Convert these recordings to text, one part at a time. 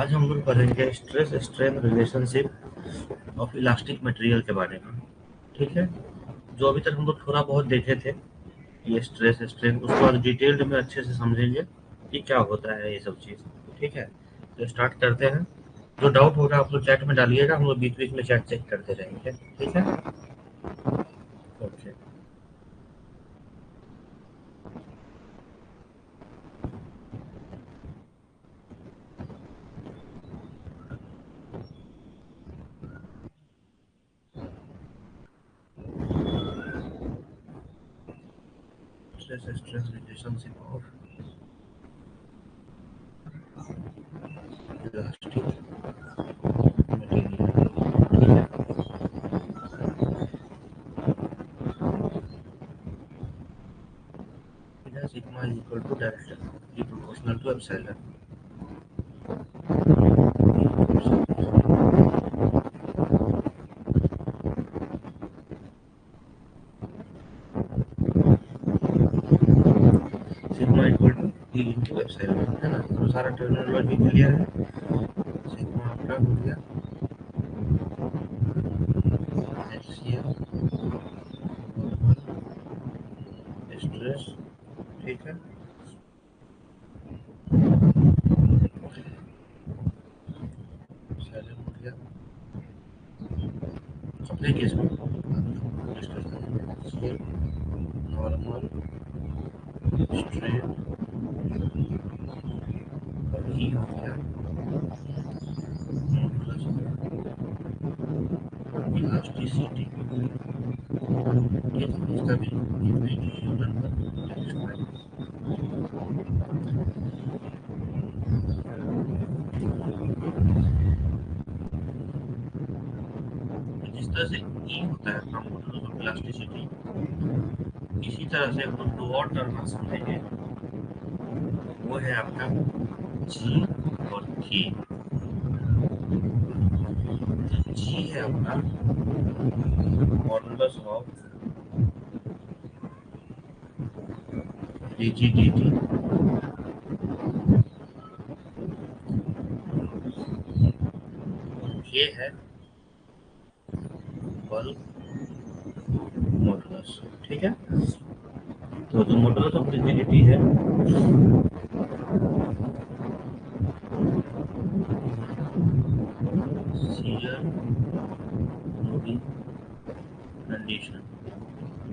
आज हम लोग पढ़ेंगे stress strain relationship of elastic material के बारे में। ठीक है, जो अभी तक हम लोग थोड़ा बहुत देखे थे ये स्ट्रेस स्ट्रेन, उसको आज डिटेल्ड में अच्छे से समझेंगे कि क्या होता है ये सब चीज़। ठीक है, तो स्टार्ट करते हैं। जो डाउट होगा आप लोग चैट में डालिएगा, हम लोग बीच बीच में चैट चेक करते रहेंगे। ठीक है, okay. Stress strain relationship of elastic material. Sigma is equal to direction proportional to epsilon. Sigma equal to E into epsilon, है ना। तो सारा टर्मिनोलॉजी क्लियर है। सिग्मा आपका हो गया एचसीएल स्ट्रेस। ठीक है, एप्सिलॉन हो गया अपने केस में डिस्कस करेंगे एचसीएल नॉर्मल स्ट्रेन और ई हो गया प्लस इलास्टिसिटी। ठीक है, इसका भी न्यूटन पर जिस तरह से ई होता है अपना मॉडल ऑफ इलास्टिसिटी, इसी तरह से हम लोग दो और टर्म समझेंगे। वो है आपका जी और के। जी है अपना मॉडुलस ऑफ रिजिडिटी, ये है बल्क मॉडुलस। ठीक है, तो जो मॉडुलस ऑफ रिजिडिटी है शियर लोडिंग कंडीशन,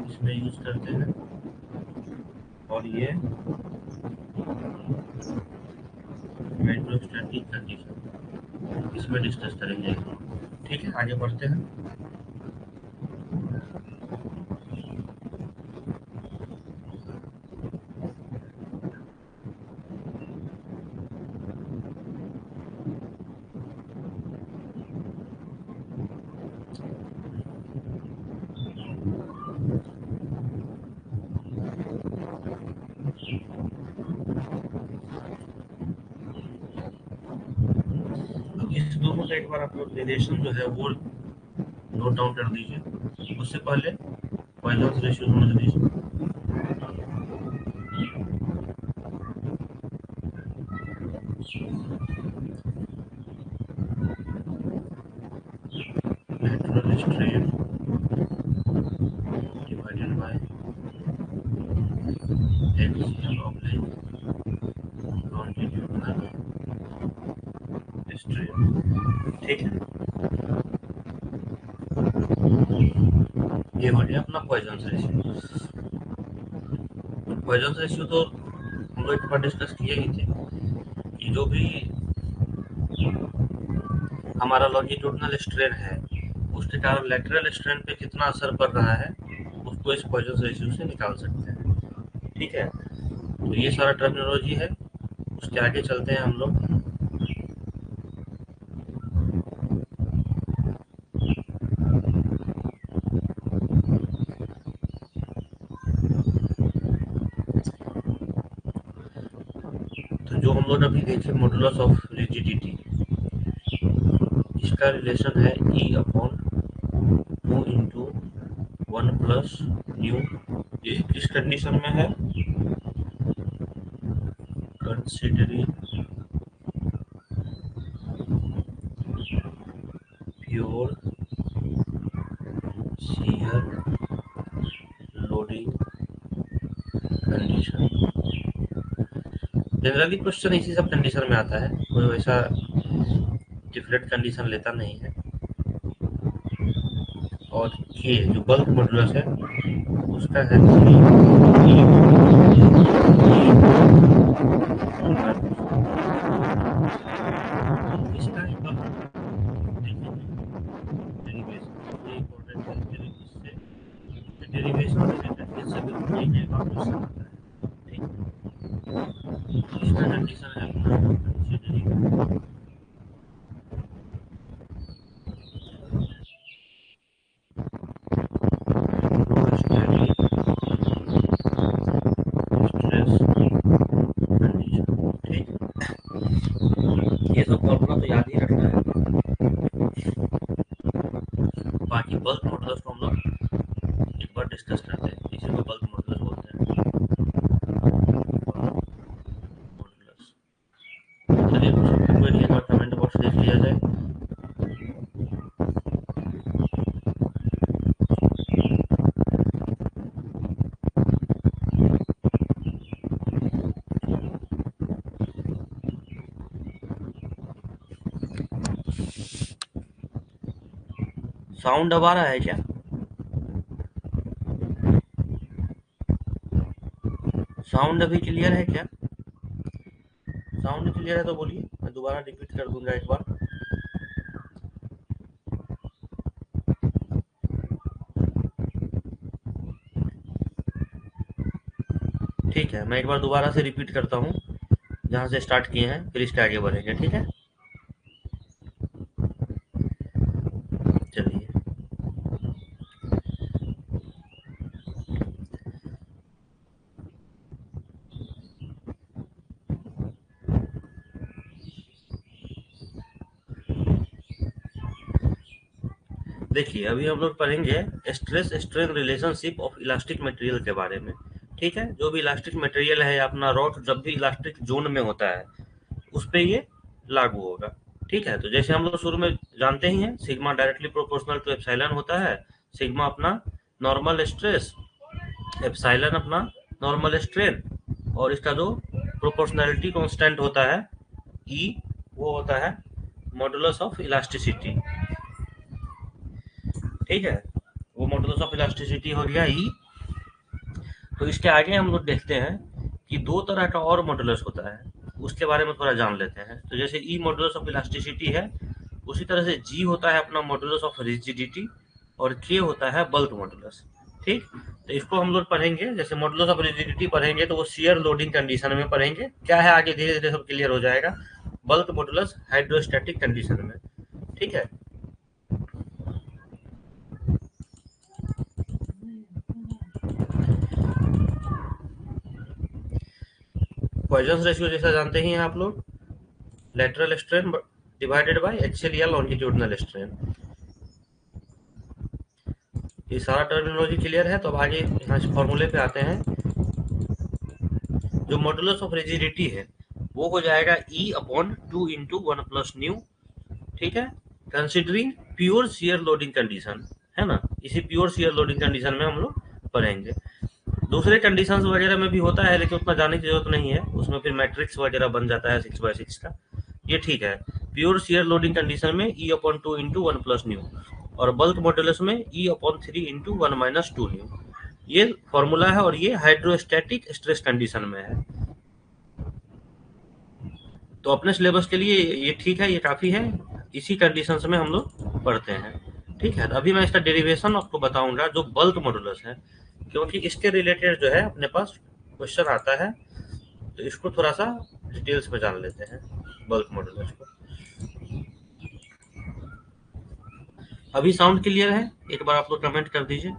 इसमें यूज करते हैं। और ये हाइड्रोस्टैटिक कंडीशन, इसमें डिस्कस करेंगे। ठीक है, आगे बढ़ते हैं। तो इस दोनों का एक बार आप लोग रिलेशन जो है वो नोट डाउन कर दीजिए। उससे पहले पॉइजन रेशियो समझ लीजिए। Natural strain divided by axial oblique longitudinal strain. ठीक है, ये हो गया अपना पॉइजन रेशियो। पॉइजन रेशियो तो हम लोग एक बार डिस्कस किए ही थे कि जो भी हमारा लॉन्जिट्यूडिनल स्ट्रेन है उसके कारण लैटरल स्ट्रेन पे कितना असर पड़ रहा है उसको इस पॉइजन रेशियो से निकाल सकते हैं। ठीक है, तो ये सारा टर्मिनोलॉजी है। उसके आगे चलते हैं हम लोग। तो जो हम लोग अभी देखे मॉडुलस ऑफ रिजिडिटी, इसका रिलेशन है ई अपॉन 2 इंटू 1 प्लस न्यू। ये किस कंडीशन में है? Considering pure shear loading condition. Generally question इसी सब कंडीशन में आता है, कोई वैसा डिफरेंट कंडीशन लेता नहीं है। और के जो बल्क मॉडुलस है उसका है इसका डेरिवेशन रिलेटेड सभी रिलेटेड क्वेश्चन आता है। ठीक, इसका कंडीशन है ये सब फॉर्मूला तो याद ही रखना है। बाकी बल्क मॉडुलस को हम लोग एक बार डिस्कस करते हैं, इसी को बल्क मॉडुलस बोलते हैं। मॉडुलस चलिए कोई नहीं, एक बार कमेंट बॉक्स देख लिया जाए। साउंड अब आ रहा है क्या? साउंड अभी क्लियर है क्या? साउंड क्लियर है तो बोलिए, मैं दोबारा रिपीट कर दूंगा एक बार। ठीक है, मैं एक बार दोबारा से रिपीट करता हूँ जहाँ से स्टार्ट किए हैं, फिर इसके आगे बढ़ेंगे। ठीक है, चलिए। देखिए अभी हम लोग पढ़ेंगे stress strain relationship of elastic material के बारे में। ठीक है, जो भी इलास्टिक मटेरियल है अपना रॉड जब भी इलास्टिक जोन में होता है उस पे ये लागू होगा। ठीक है, तो जैसे हम लोग शुरू में जानते ही हैं, sigma directly proportional to epsilon होता है। सिग्मा अपना नॉर्मल स्ट्रेस, एप्सिलॉन अपना नॉर्मल स्ट्रेन, और इसका जो प्रोपोर्शनैलिटी कांस्टेंट होता है ई, वो होता है मॉडुलस ऑफ इलास्टिसिटी। ठीक है, वो मॉडुलस ऑफ इलास्टिसिटी हो गया ई। तो इसके आगे हम लोग देखते हैं कि दो तरह का और मॉडुलस होता है, उसके बारे में थोड़ा जान लेते हैं। तो जैसे ई मॉडुलस ऑफ इलास्टिसिटी है, उसी तरह से जी होता है अपना मॉडुलस ऑफ रिजिडिटी, और के होता है बल्क मॉडुलस। ठीक, तो इसको हम लोग पढ़ेंगे। जैसे मॉडुलस ऑफ रिजिडिटी पढ़ेंगे तो वो शियर लोडिंग कंडीशन में पढ़ेंगे, क्या है आगे धीरे धीरे सब क्लियर हो जाएगा। बल्क मॉडुलस हाइड्रोस्टैटिक कंडीशन में। ठीक है, पॉइजन रेशियो जैसा जानते ही हैं आप लोग, lateral strain divided by axial longitudinal strain. ये सारा टर्मिनोलॉजी क्लियर है, तो अब आगे यहाँ फॉर्मूले पे आते हैं। जो मॉडुलस ऑफ रिजिडिटी है वो हो जाएगा ई अपॉन 2 इंटू 1 प्लस न्यू। ठीक है, considering pure shear loading condition, है ना। इसी प्योर शियर लोडिंग कंडीशन में हम लोग पढ़ेंगे। दूसरे कंडीशंस वगैरह में भी होता है, लेकिन उतना जाने की जरूरत नहीं है, उसमें फिर मैट्रिक्स वगैरह बन जाता है 6/6 का। ये ठीक है, प्योर शियर लोडिंग कंडीशन में ई अपॉन 2 इंटू 1 प्लस न्यू, और बल्क मॉडुलस में ई अपॉन 3 इंटू 1 माइनस 2 न्यू। ये फॉर्मूला है, और ये हाइड्रोस्टैटिक स्ट्रेस कंडीशन में है। तो अपने सिलेबस के लिए ये ठीक है, ये काफी है। इसी कंडीशंस में हम लोग पढ़ते हैं। ठीक है, तो अभी मैं इसका डेरिवेशन आपको बताऊंगा जो बल्क मॉडुलस है, क्योंकि इसके रिलेटेड जो है अपने पास क्वेश्चन आता है, तो इसको थोड़ा सा डिटेल्स में जान लेते हैं बल्क मॉडुलस को। अभी साउंड क्लियर है? एक बार आप लोग कमेंट कर दीजिए।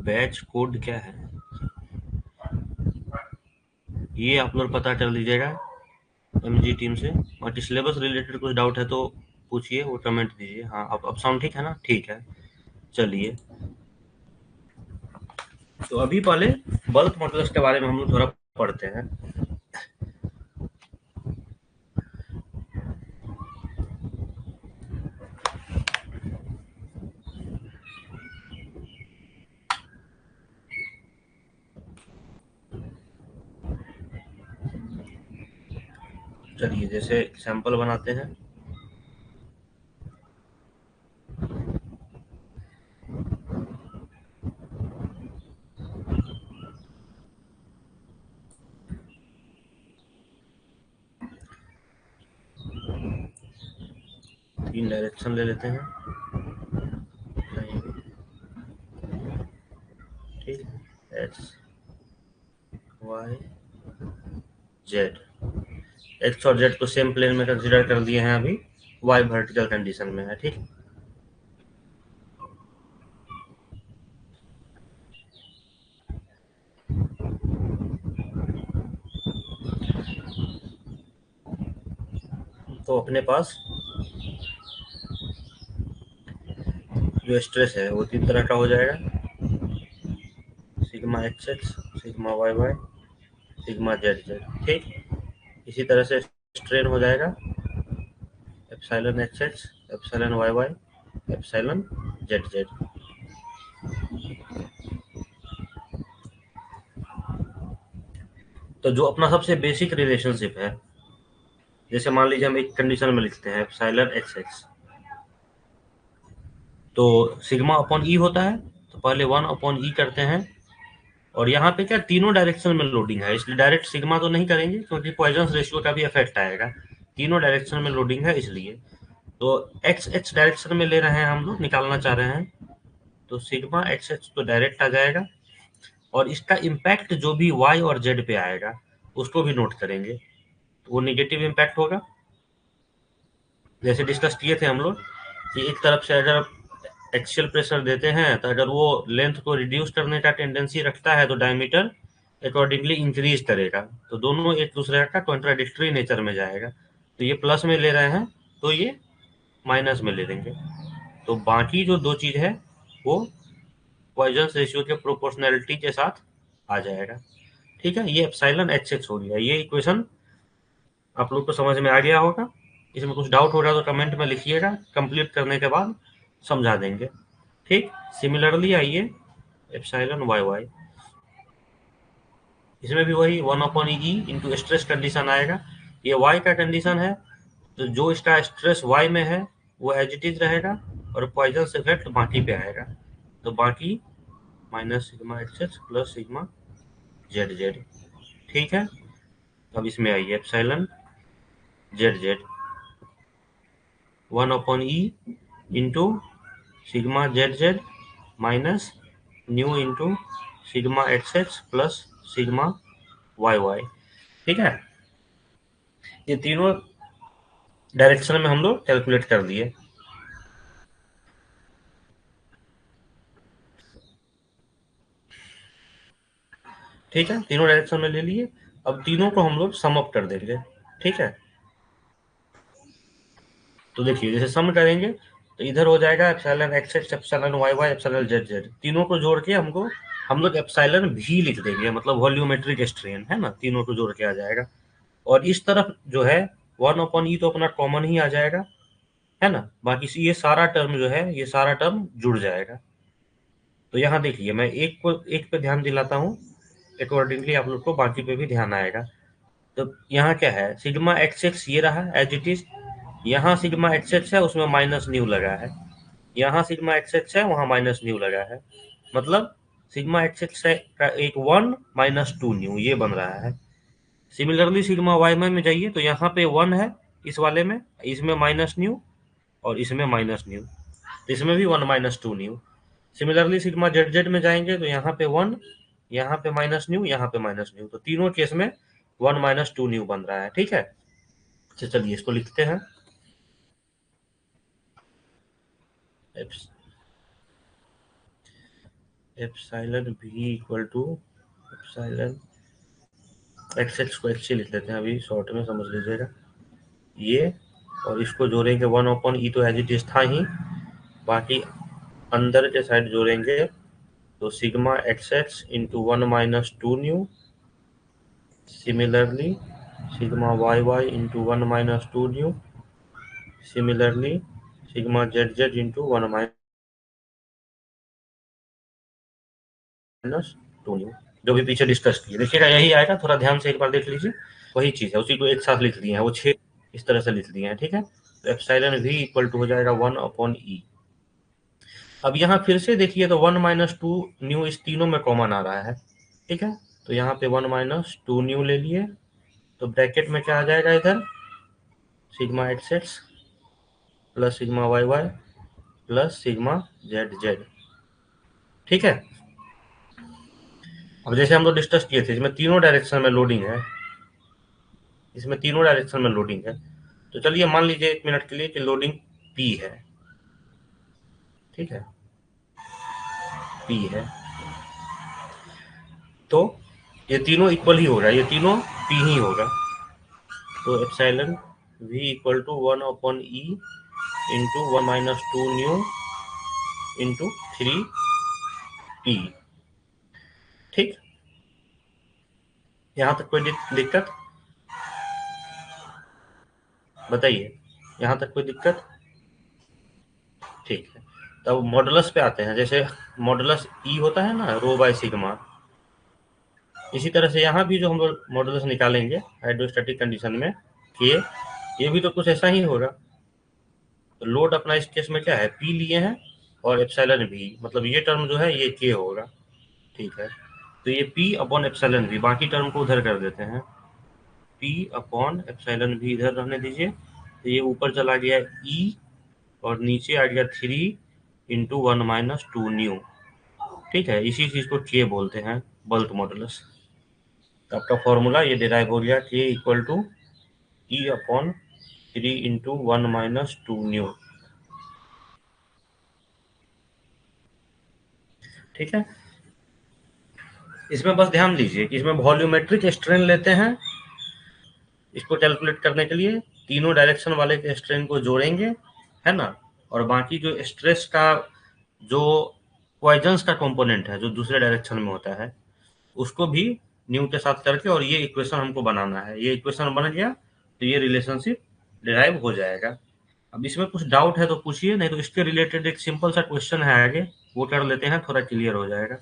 बैच कोड क्या है ये आप लोग पता कर लीजिएगा MG टीम से, और सिलेबस रिलेटेड कुछ डाउट है तो पूछिए, वो कमेंट दीजिए। हाँ, अब साउंड ठीक है ना? ठीक है, चलिए। तो अभी पहले बल्क मॉडल्स के बारे में हम लोग थोड़ा पढ़ते हैं। चलिए, जैसे सैंपल बनाते हैं। तीन डायरेक्शन ले लेते हैं, ठीक, एक्स वाई जेड। एक्स और जेड को सेम प्लेन में कंसीडर कर दिए हैं अभी, वाई वर्टिकल कंडीशन में है, ठीक। तो अपने पास जो स्ट्रेस है वो तीन तरह का हो जाएगा, sigma x x, sigma y y, sigma z z, ठीक। इसी तरह से स्ट्रेन हो जाएगा epsilon x x, epsilon y y, epsilon z z. तो जो अपना सबसे बेसिक रिलेशनशिप है, जैसे मान लीजिए हम एक कंडीशन में लिखते हैं एप्सिलॉन एक्स एक्स, तो सिग्मा अपॉन ई होता है, तो पहले वन अपॉन ई करते हैं। और यहाँ पे क्या तीनों डायरेक्शन में लोडिंग है, इसलिए डायरेक्ट सिग्मा तो नहीं करेंगे क्योंकि पॉइजन रेशियो का भी इफेक्ट आएगा। तीनों डायरेक्शन में लोडिंग है इसलिए। तो एक्स एक्स डायरेक्शन में ले रहे हैं, हम लोग निकालना चाह रहे हैं, तो सिग्मा एक्स एक्स तो डायरेक्ट आ जाएगा। और इसका इम्पैक्ट जो भी वाई और जेड पे आएगा उसको भी नोट करेंगे, तो वो निगेटिव इम्पैक्ट होगा। जैसे डिस्कस किए थे हम लोग कि एक तरफ से अगर एक्सियल प्रेशर देते हैं तो अगर वो लेंथ को रिड्यूस करने का टेंडेंसी रखता है तो डायमीटर अकॉर्डिंगली इंक्रीज करेगा। तो दोनों एक दूसरे का कॉन्ट्राडिक्टरी नेचर में जाएगा। तो ये प्लस में ले रहे हैं तो ये माइनस में ले लेंगे। तो बाकी जो दो चीज है वो पॉइजन रेशियो के प्रोपोर्शनैलिटी के साथ आ जाएगा, ठीक है। ये एप्सिलॉन एच एक्स हो गया। ये इक्वेशन आप लोग को समझ में आ गया होगा। इसमें कुछ डाउट होगा तो कमेंट में लिखिएगा, कंप्लीट करने के बाद समझा देंगे, ठीक। सिमिलरली आइए एप्सिलॉन वाई वाई, इसमें भी वही one upon E into stress condition आएगा। ये वाई का कंडीशन है, तो जो इसका स्ट्रेस वाई में है वो एज इट इज रहेगा और पॉइजन इफेक्ट बाकी पे आएगा। तो बाकी minus sigma x x plus sigma z z, ठीक है। अब इसमें आइए epsilon z z, one upon E into sigma z z minus nu into sigma x x plus sigma y y, ठीक है। ये तीनों डायरेक्शन में हम लोग कैलकुलेट कर दिए। ठीक है, तीनों डायरेक्शन में ले लिए। अब तीनों को हम लोग सम अप कर देंगे, ठीक है। तो देखिए जैसे सम करेंगे तो इधर हो जाएगा epsilon x x, epsilon y y, epsilon z z. तीनों को जोड़ के हमको हम लोग एप्सिलॉन भी लिख देंगे, मतलब वॉल्यूमेट्रिक स्ट्रेन है ना, तीनों को जोड़ के आ जाएगा। और इस तरफ जो है वन अपॉन ई तो अपना कॉमन ही आ जाएगा, है ना। बाकी ये सारा टर्म जो है ये सारा टर्म जुड़ जाएगा। तो यहाँ देखिए मैं एक को एक पे ध्यान दिलाता हूँ, अकॉर्डिंगली आप लोग को बाकी पे भी ध्यान आएगा। तो यहाँ क्या है, सिग्मा एक्स एक्स ये रहा एज इट इज। यहाँ सिग्मा एक्स एक्स है उसमें माइनस न्यू लगा है, यहाँ सिग्मा एक्स एक्स है वहाँ माइनस न्यू लगा है। मतलब सिग्मा एक्स एक्स का एक वन माइनस टू न्यू ये बन रहा है। सिमिलरली सिग्मा वाई में जाइए तो यहाँ पे वन है इस वाले में, इसमें माइनस न्यू और इसमें माइनस न्यू, तो इसमें भी one minus two new. Similarly sigma z Z में जाएंगे तो यहाँ पे वन, यहाँ पे माइनस न्यू, यहाँ पे माइनस न्यू, तो तीनों केस में वन माइनस टू न्यू बन रहा है, ठीक है। तो चलिए इसको लिखते हैं, एप्सिलॉन भी equal to epsilon x x को एक्स ही लिख लेते हैं अभी शॉर्ट में, समझ लीजिएगा। ये और इसको जोड़ेंगे 1/E, तो एज इट इज था ही, बाकी अंदर के साइड जोड़ेंगे तो sigma x x into 1 - 2 nu, similarly sigma y y into 1 - 2 nu, similarly sigma z z into 1 - 2 nu, जो भी पीछे डिस्कस किए। देखिएगा यही आएगा, थोड़ा ध्यान से एक बार देख लीजिए, वही चीज है, उसी को एक साथ लिख दिए हैं, वो 6 इस तरह से लिख दिए हैं, ठीक है। तो एप्सिलॉन वी इक्वल टू हो जाएगा 1/E। अब यहाँ फिर से देखिए तो 1 - 2 न्यू इस तीनों में कॉमन आ रहा है, ठीक है। तो यहाँ पे 1 - 2 न्यू ले लिए, तो ब्रैकेट में क्या आ जाएगा इधर, sigma x x plus sigma y y plus sigma z z, ठीक है। अब जैसे हम लोग डिस्कस किए थे, इसमें तीनों डायरेक्शन में लोडिंग है, इसमें तीनों डायरेक्शन में लोडिंग है। तो चलिए मान लीजिए 1 मिनट के लिए कि लोडिंग पी है, ठीक है, पी है, तो ये तीनों इक्वल ही होगा, ये तीनों पी ही होगा। तो epsilon v equal to 1/E into 1 - 2 nu into 3 p, ठीक। यहाँ तक कोई दिक्कत बताइए, यहाँ तक कोई दिक्कत, ठीक है। तब मॉडुलस पे आते हैं, जैसे मॉडुलस ई होता है ना, रो बाय सिग्मा, इसी तरह से यहाँ भी जो हम लोग मॉडुलस निकालेंगे हाइड्रोस्टैटिक कंडीशन में, ये भी तो कुछ ऐसा ही होगा। तो लोड अपना इस केस में क्या है, पी लिए हैं, और एप्सिलॉन भी, मतलब ये टर्म जो है ये के होगा, ठीक है। तो ये पी अपॉन एप्सिलॉन भी, बाकी टर्म को उधर कर देते हैं, पी अपॉन एप्सिलॉन भी इधर रहने दीजिए। तो ये ऊपर चला गया ई, और नीचे आ गया 3 × 1 - 2 न्यू, ठीक है। इसी चीज को के बोलते हैं, बल्क मॉडुलस। तो आपका फॉर्मूला ये डिराइव हो गया, K equal to E upon 3 × 1 - 2 nu, ठीक है। इसमें बस ध्यान दीजिए कि इसमें वॉल्यूमेट्रिक स्ट्रेन लेते हैं, इसको कैलकुलेट करने के लिए तीनों डायरेक्शन वाले के स्ट्रेन को जोड़ेंगे, है ना। और बाकी जो स्ट्रेस का जो पॉइजंस का कंपोनेंट है जो दूसरे डायरेक्शन में होता है, उसको भी न्यू के साथ करके, और ये इक्वेशन हमको बनाना है, ये इक्वेशन बन गया तो ये रिलेशनशिप डिराइव हो जाएगा। अब इसमें कुछ डाउट है तो पूछिए, नहीं तो इसके रिलेटेड एक सिंपल सा क्वेश्चन है आगे, वो कर लेते हैं, थोड़ा क्लियर हो जाएगा।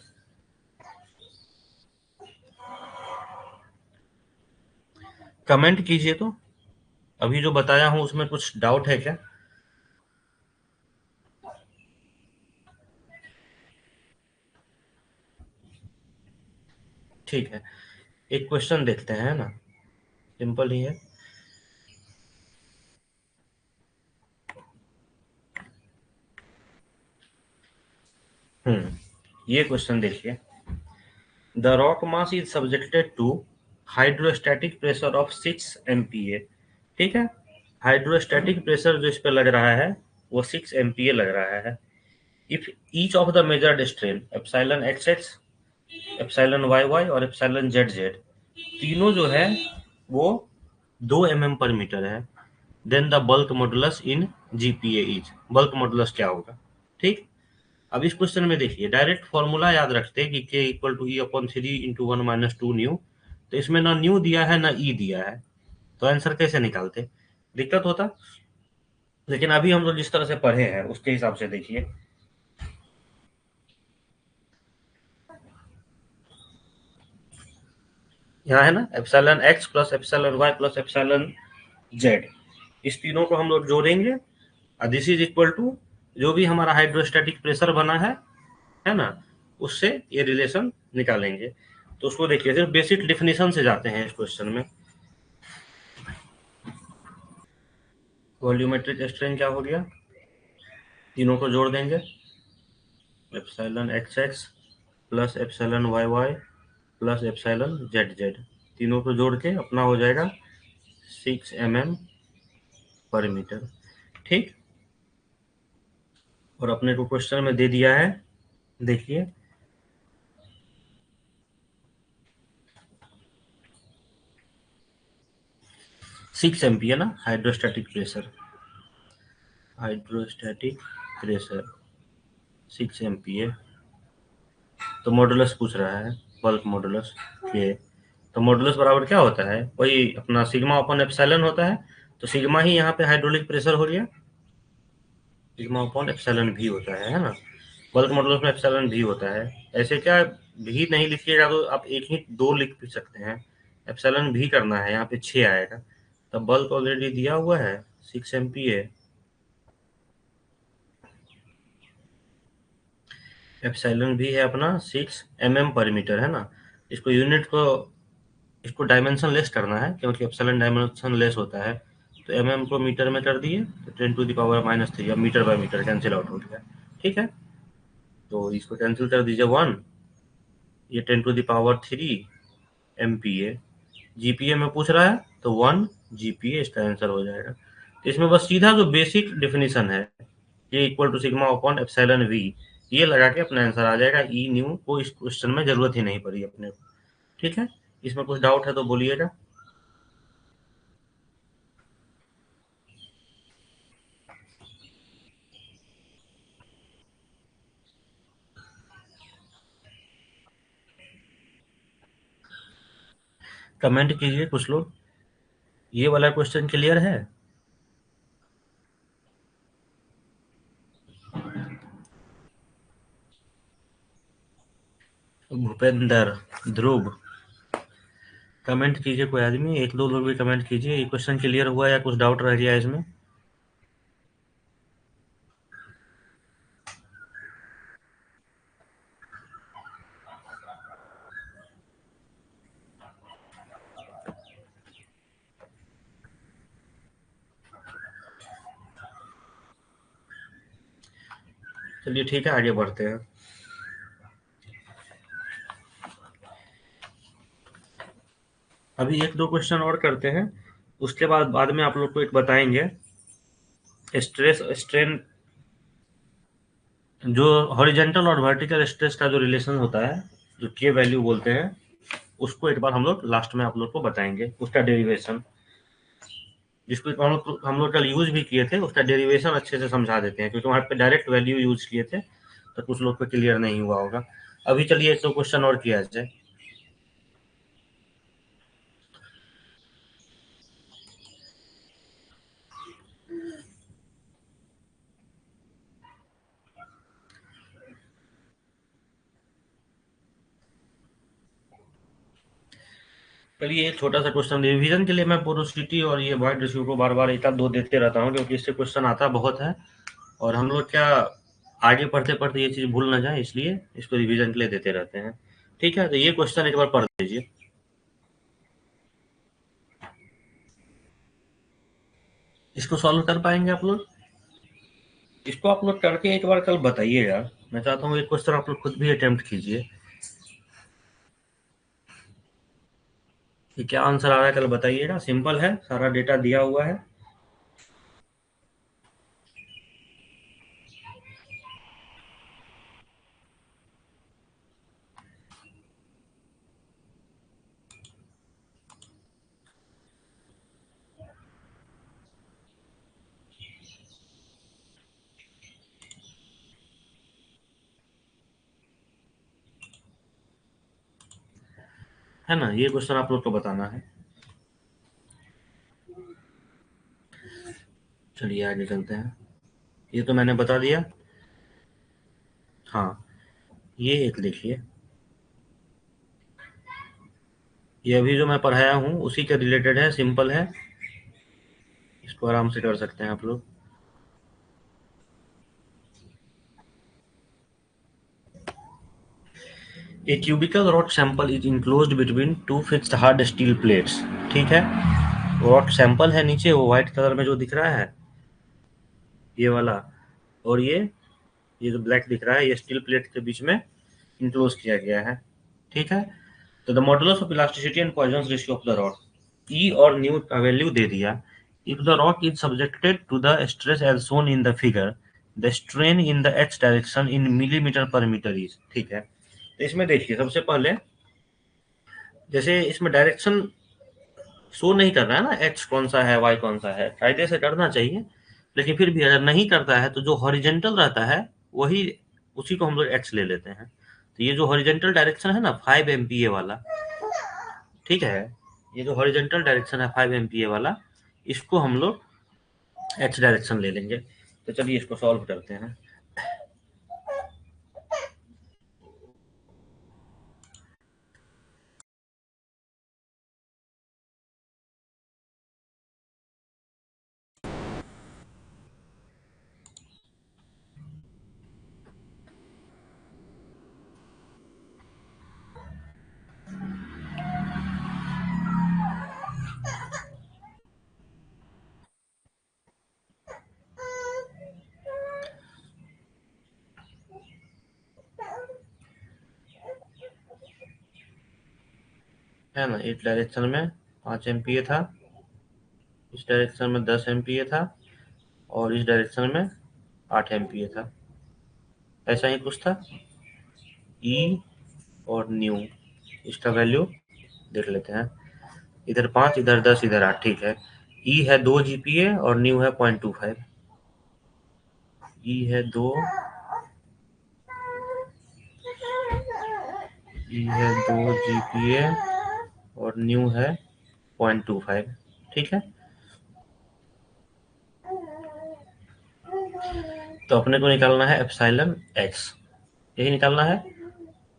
कमेंट कीजिए तो, अभी जो बताया हूं उसमें कुछ डाउट है क्या। ठीक है, एक क्वेश्चन देखते हैं, है ना, सिंपल ही है। ये क्वेश्चन देखिए, the rock mass is subjected to hydrostatic pressure of 6 MPa, ठीक है। हाइड्रोस्टैटिक प्रेशर जो इस पे लग रहा है वो 6 MPa लग रहा है। If each of the measured strain epsilon x x, epsilon y y और एप्सिलॉन जेड जेड, तीनों जो है वो 2 mm/मीटर है, then the bulk modulus in GPa is, bulk modulus क्या होगा, ठीक। अब इस क्वेश्चन में देखिए, डायरेक्ट फॉर्मूला याद रखते हैं कि K equal to E upon 3 × 1 - 2 nu, तो इसमें ना न्यू दिया है ना ई दिया है, तो आंसर कैसे निकालते, दिक्कत होता। लेकिन अभी हम लोग जिस तरह से पढ़े हैं उसके हिसाब से देखिए, यहाँ है ना epsilon x plus epsilon y plus epsilon z, इस तीनों को हम लोग जोड़ेंगे, और दिस इज इक्वल टू जो भी हमारा हाइड्रोस्टैटिक प्रेशर बना है ना, उससे ये रिलेशन निकालेंगे। तो उसको देखिए, सिर्फ बेसिक डिफिनीशन से जाते हैं इस क्वेश्चन में। वॉल्यूमेट्रिक स्ट्रेन क्या हो गया, तीनों को जोड़ देंगे, epsilon x x plus epsilon y y plus epsilon z z, तीनों को जोड़ के अपना हो जाएगा 6 mm/मीटर, ठीक। और अपने को क्वेश्चन में दे दिया है, देखिए 6 MPa ना hydrostatic pressure, hydrostatic pressure 6 MPa। तो मॉडुलस पूछ रहा है, बल्क मॉडुलस के। तो मॉडुलस बराबर क्या होता है, वही अपना सिग्मा अपॉन एप्सिलॉन होता है। तो सिग्मा ही यहाँ पे हाइड्रोलिक प्रेशर हो गया, सिग्मा अपॉन एप्सिलॉन भी होता है ना। बल्क मॉडुलस में एप्सिलॉन भी होता है। ऐसे क्या भी नहीं लिखिएगा तो आप एक ही दो लिख भी सकते हैं, एप्सिलॉन भी करना है, यहाँ पे 6 आएगा। तो बल्क ऑलरेडी दिया हुआ है 6 MPa, एप्सिलॉन भी है अपना 6 mm पर मीटर है ना। इसको यूनिट को, इसको डायमेंशन लेस करना है क्योंकि एप्सिलॉन डायमेंशन लेस होता है। तो mm को मीटर में कर दिए तो 10⁻³ अब metre by metre cancel out हो गया। ठीक है, तो इसको कैंसिल कर दीजिए 1, ये 10⁻³ MPa। GPa में पूछ रहा है तो 1 GPa इसका आंसर हो जाएगा। तो इसमें बस सीधा जो बेसिक डेफिनेशन है, ये equal to sigma upon epsilon v, ये लगा के अपना आंसर आ जाएगा। ई न्यू को इस क्वेश्चन में जरूरत ही नहीं पड़ी अपने को। ठीक है, इसमें कुछ डाउट है तो बोलिएगा। कमेंट कीजिए कुछ लोग। ये वाला क्वेश्चन क्लियर है? भूपेंद्र, ध्रुव, कमेंट कीजिए कोई आदमी, एक दो लोग भी कमेंट कीजिए। ये क्वेश्चन क्लियर हुआ या कुछ डाउट रह गया इसमें? चलिए ठीक है, आगे बढ़ते हैं। अभी एक दो क्वेश्चन और करते हैं, उसके बाद में आप लोग को एक बताएंगे स्ट्रेस स्ट्रेन, जो हॉरिजेंटल और वर्टिकल स्ट्रेस का जो रिलेशन होता है, जो के वैल्यू बोलते हैं, उसको एक बार हम लोग लास्ट में आप लोग को बताएंगे, उसका डेरिवेशन, जिसको हम लोग कल यूज भी किए थे, उसका डेरिवेशन अच्छे से समझा देते हैं क्योंकि वहाँ पे डायरेक्ट वैल्यू यूज किए थे तो कुछ लोग को क्लियर नहीं हुआ होगा। अभी चलिए एक दो क्वेश्चन और किया जाए। चलिए एक छोटा सा क्वेश्चन रिवीजन के लिए मैं पोरोसिटी और ये वॉइड रेशियो को बार बार एक आध दो देते रहता हूँ क्योंकि इससे क्वेश्चन आता बहुत है और हम लोग क्या आगे पढ़ते पढ़ते ये चीज भूल ना जाए, इसलिए इसको रिवीजन के लिए देते रहते हैं। ठीक है, तो ये क्वेश्चन एक बार पढ़ लीजिए। इसको सॉल्व कर पाएंगे आप लोग? इसको आप लोग करके एक बार कल बताइएगा। मैं चाहता हूँ एक क्वेश्चन आप लोग खुद भी अटेम्प्ट कीजिए कि क्या आंसर आ रहा है, कल बताइएगा। सिंपल है, सारा डेटा दिया हुआ है। है ना, ये क्वेश्चन आप लोग को बताना है। चलिए आगे चलते हैं। ये तो मैंने बता दिया। हाँ, ये एक देखिए, ये अभी जो मैं पढ़ाया हूँ उसी के रिलेटेड है, सिंपल है, इसको आराम से कर सकते हैं आप लोग। A cubical rod sample is enclosed between two fixed hard steel plates। ठीक है, रॉड सैंपल है नीचे, वो व्हाइट कलर में जो दिख रहा है ये वाला, और ये जो ब्लैक दिख रहा है ये स्टील प्लेट के बीच में इंक्लोज किया गया है। ठीक है, तो the modulus of elasticity and Poisson ratio of the rod, E और न्यू का वैल्यू दे दिया। If the rod is subjected to the stress as shown in the figure, the strain in the X direction in millimetre पर metre is. ठीक है, तो इसमें देखिए सबसे पहले, जैसे इसमें डायरेक्शन शो नहीं कर रहा है ना, एक्स कौन सा है वाई कौन सा है, कायदे से करना चाहिए। लेकिन फिर भी अगर नहीं करता है तो जो हॉरिजेंटल रहता है वही, उसी को हम लोग एक्स ले लेते हैं। तो ये जो हॉरिजेंटल डायरेक्शन है ना 5 एमपीए वाला, ठीक है, ये जो हॉरिजेंटल डायरेक्शन है 5 एमपीए वाला, इसको हम लोग एक्स डायरेक्शन ले लेंगे। तो चलिए इसको सॉल्व करते हैं। है ना, इस डायरेक्शन में 5 एमपीए था, इस डायरेक्शन में 10 एमपीए था, और इस डायरेक्शन में 8 एमपीए था। ऐसा ही कुछ था। ई और न्यू, इसका वैल्यू देख लेते हैं। इधर 5, इधर 10, इधर 8, ठीक है। ई है 2 जीपीए और न्यू है 0.25। ई है 2, ई है 2 जीपीए और न्यू है 0.25, ठीक है। तो अपने को निकालना है एप्सिलॉन एक्स, यही निकालना है।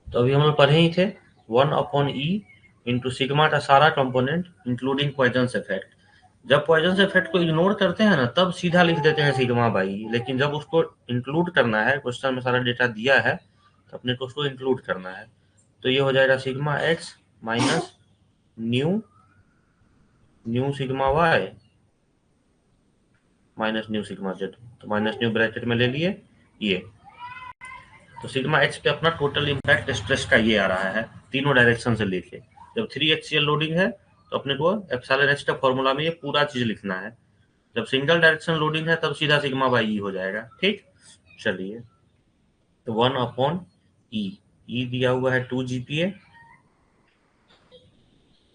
तो अभी हम लोग पढ़े ही थे 1/E इंटू सिग्मा का सारा कंपोनेंट इंक्लूडिंग पॉइजन इफेक्ट। जब पॉइजन इफेक्ट को इग्नोर करते हैं ना तब सीधा लिख देते हैं सिग्मा बाई, लेकिन जब उसको इंक्लूड करना है, क्वेश्चन में सारा डेटा दिया है तो अपने को उसको इंक्लूड करना है। तो ये हो जाएगा sigma x minus nu, nu sigma y minus nu sigma z. तो माइनस न्यू ब्रैकेट में ले लिए ये। तो सिग्मा एक्स पे अपना टोटल इम्पैक्ट स्ट्रेस का ये आ रहा है, तीनों डायरेक्शन से लेके। जब 3 एक्सियल लोडिंग है तो अपने को एप्सिलॉन एक्स का फॉर्मूला में ये पूरा चीज लिखना है। जब सिंगल डायरेक्शन लोडिंग है तब सीधा सिग्मा बाई ई हो जाएगा, ठीक। चलिए, तो 1/ई, ई दिया हुआ है 2 जीपीए,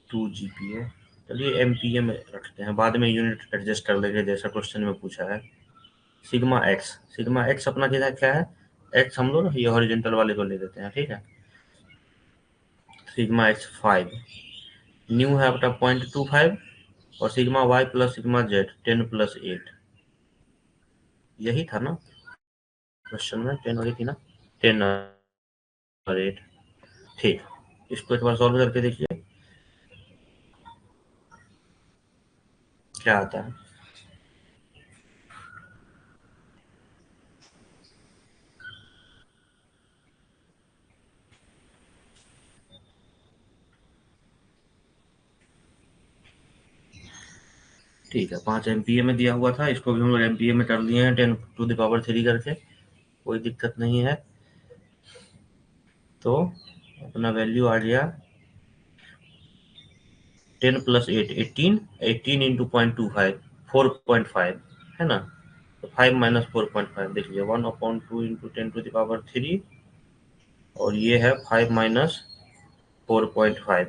2 जीपीए। चलिए एमपीए में रखते हैं, बाद में यूनिट एडजस्ट कर लेंगे जैसा क्वेश्चन में पूछा है। सिग्मा एक्स, सिग्मा एक्स अपना किधर क्या है, एक्स हम लोग ये हॉरिजेंटल वाले को ले देते हैं, ठीक है। सिग्मा एक्स 5, न्यू है अपना 0.25, और sigma y plus sigma z 10 plus 8, यही था ना क्वेश्चन में, 10 वाली थी ना, 10 और 8, ठीक। इसको एक बार सॉल्व करके देखिए क्या आता है। ठीक है, 5 एमपीए में दिया हुआ था, इसको भी हम लोग एमपीए में कर लिए हैं 10⁻³ करके, कोई दिक्कत नहीं है। तो अपना वैल्यू आ गया 10 प्लस 8 18, 18 इंटू 0.25 4.5, है ना। तो 5 माइनस 4.5 देख लीजिए, 1/2 इंटू 10⁻³ और ये है 5 माइनस 4.5,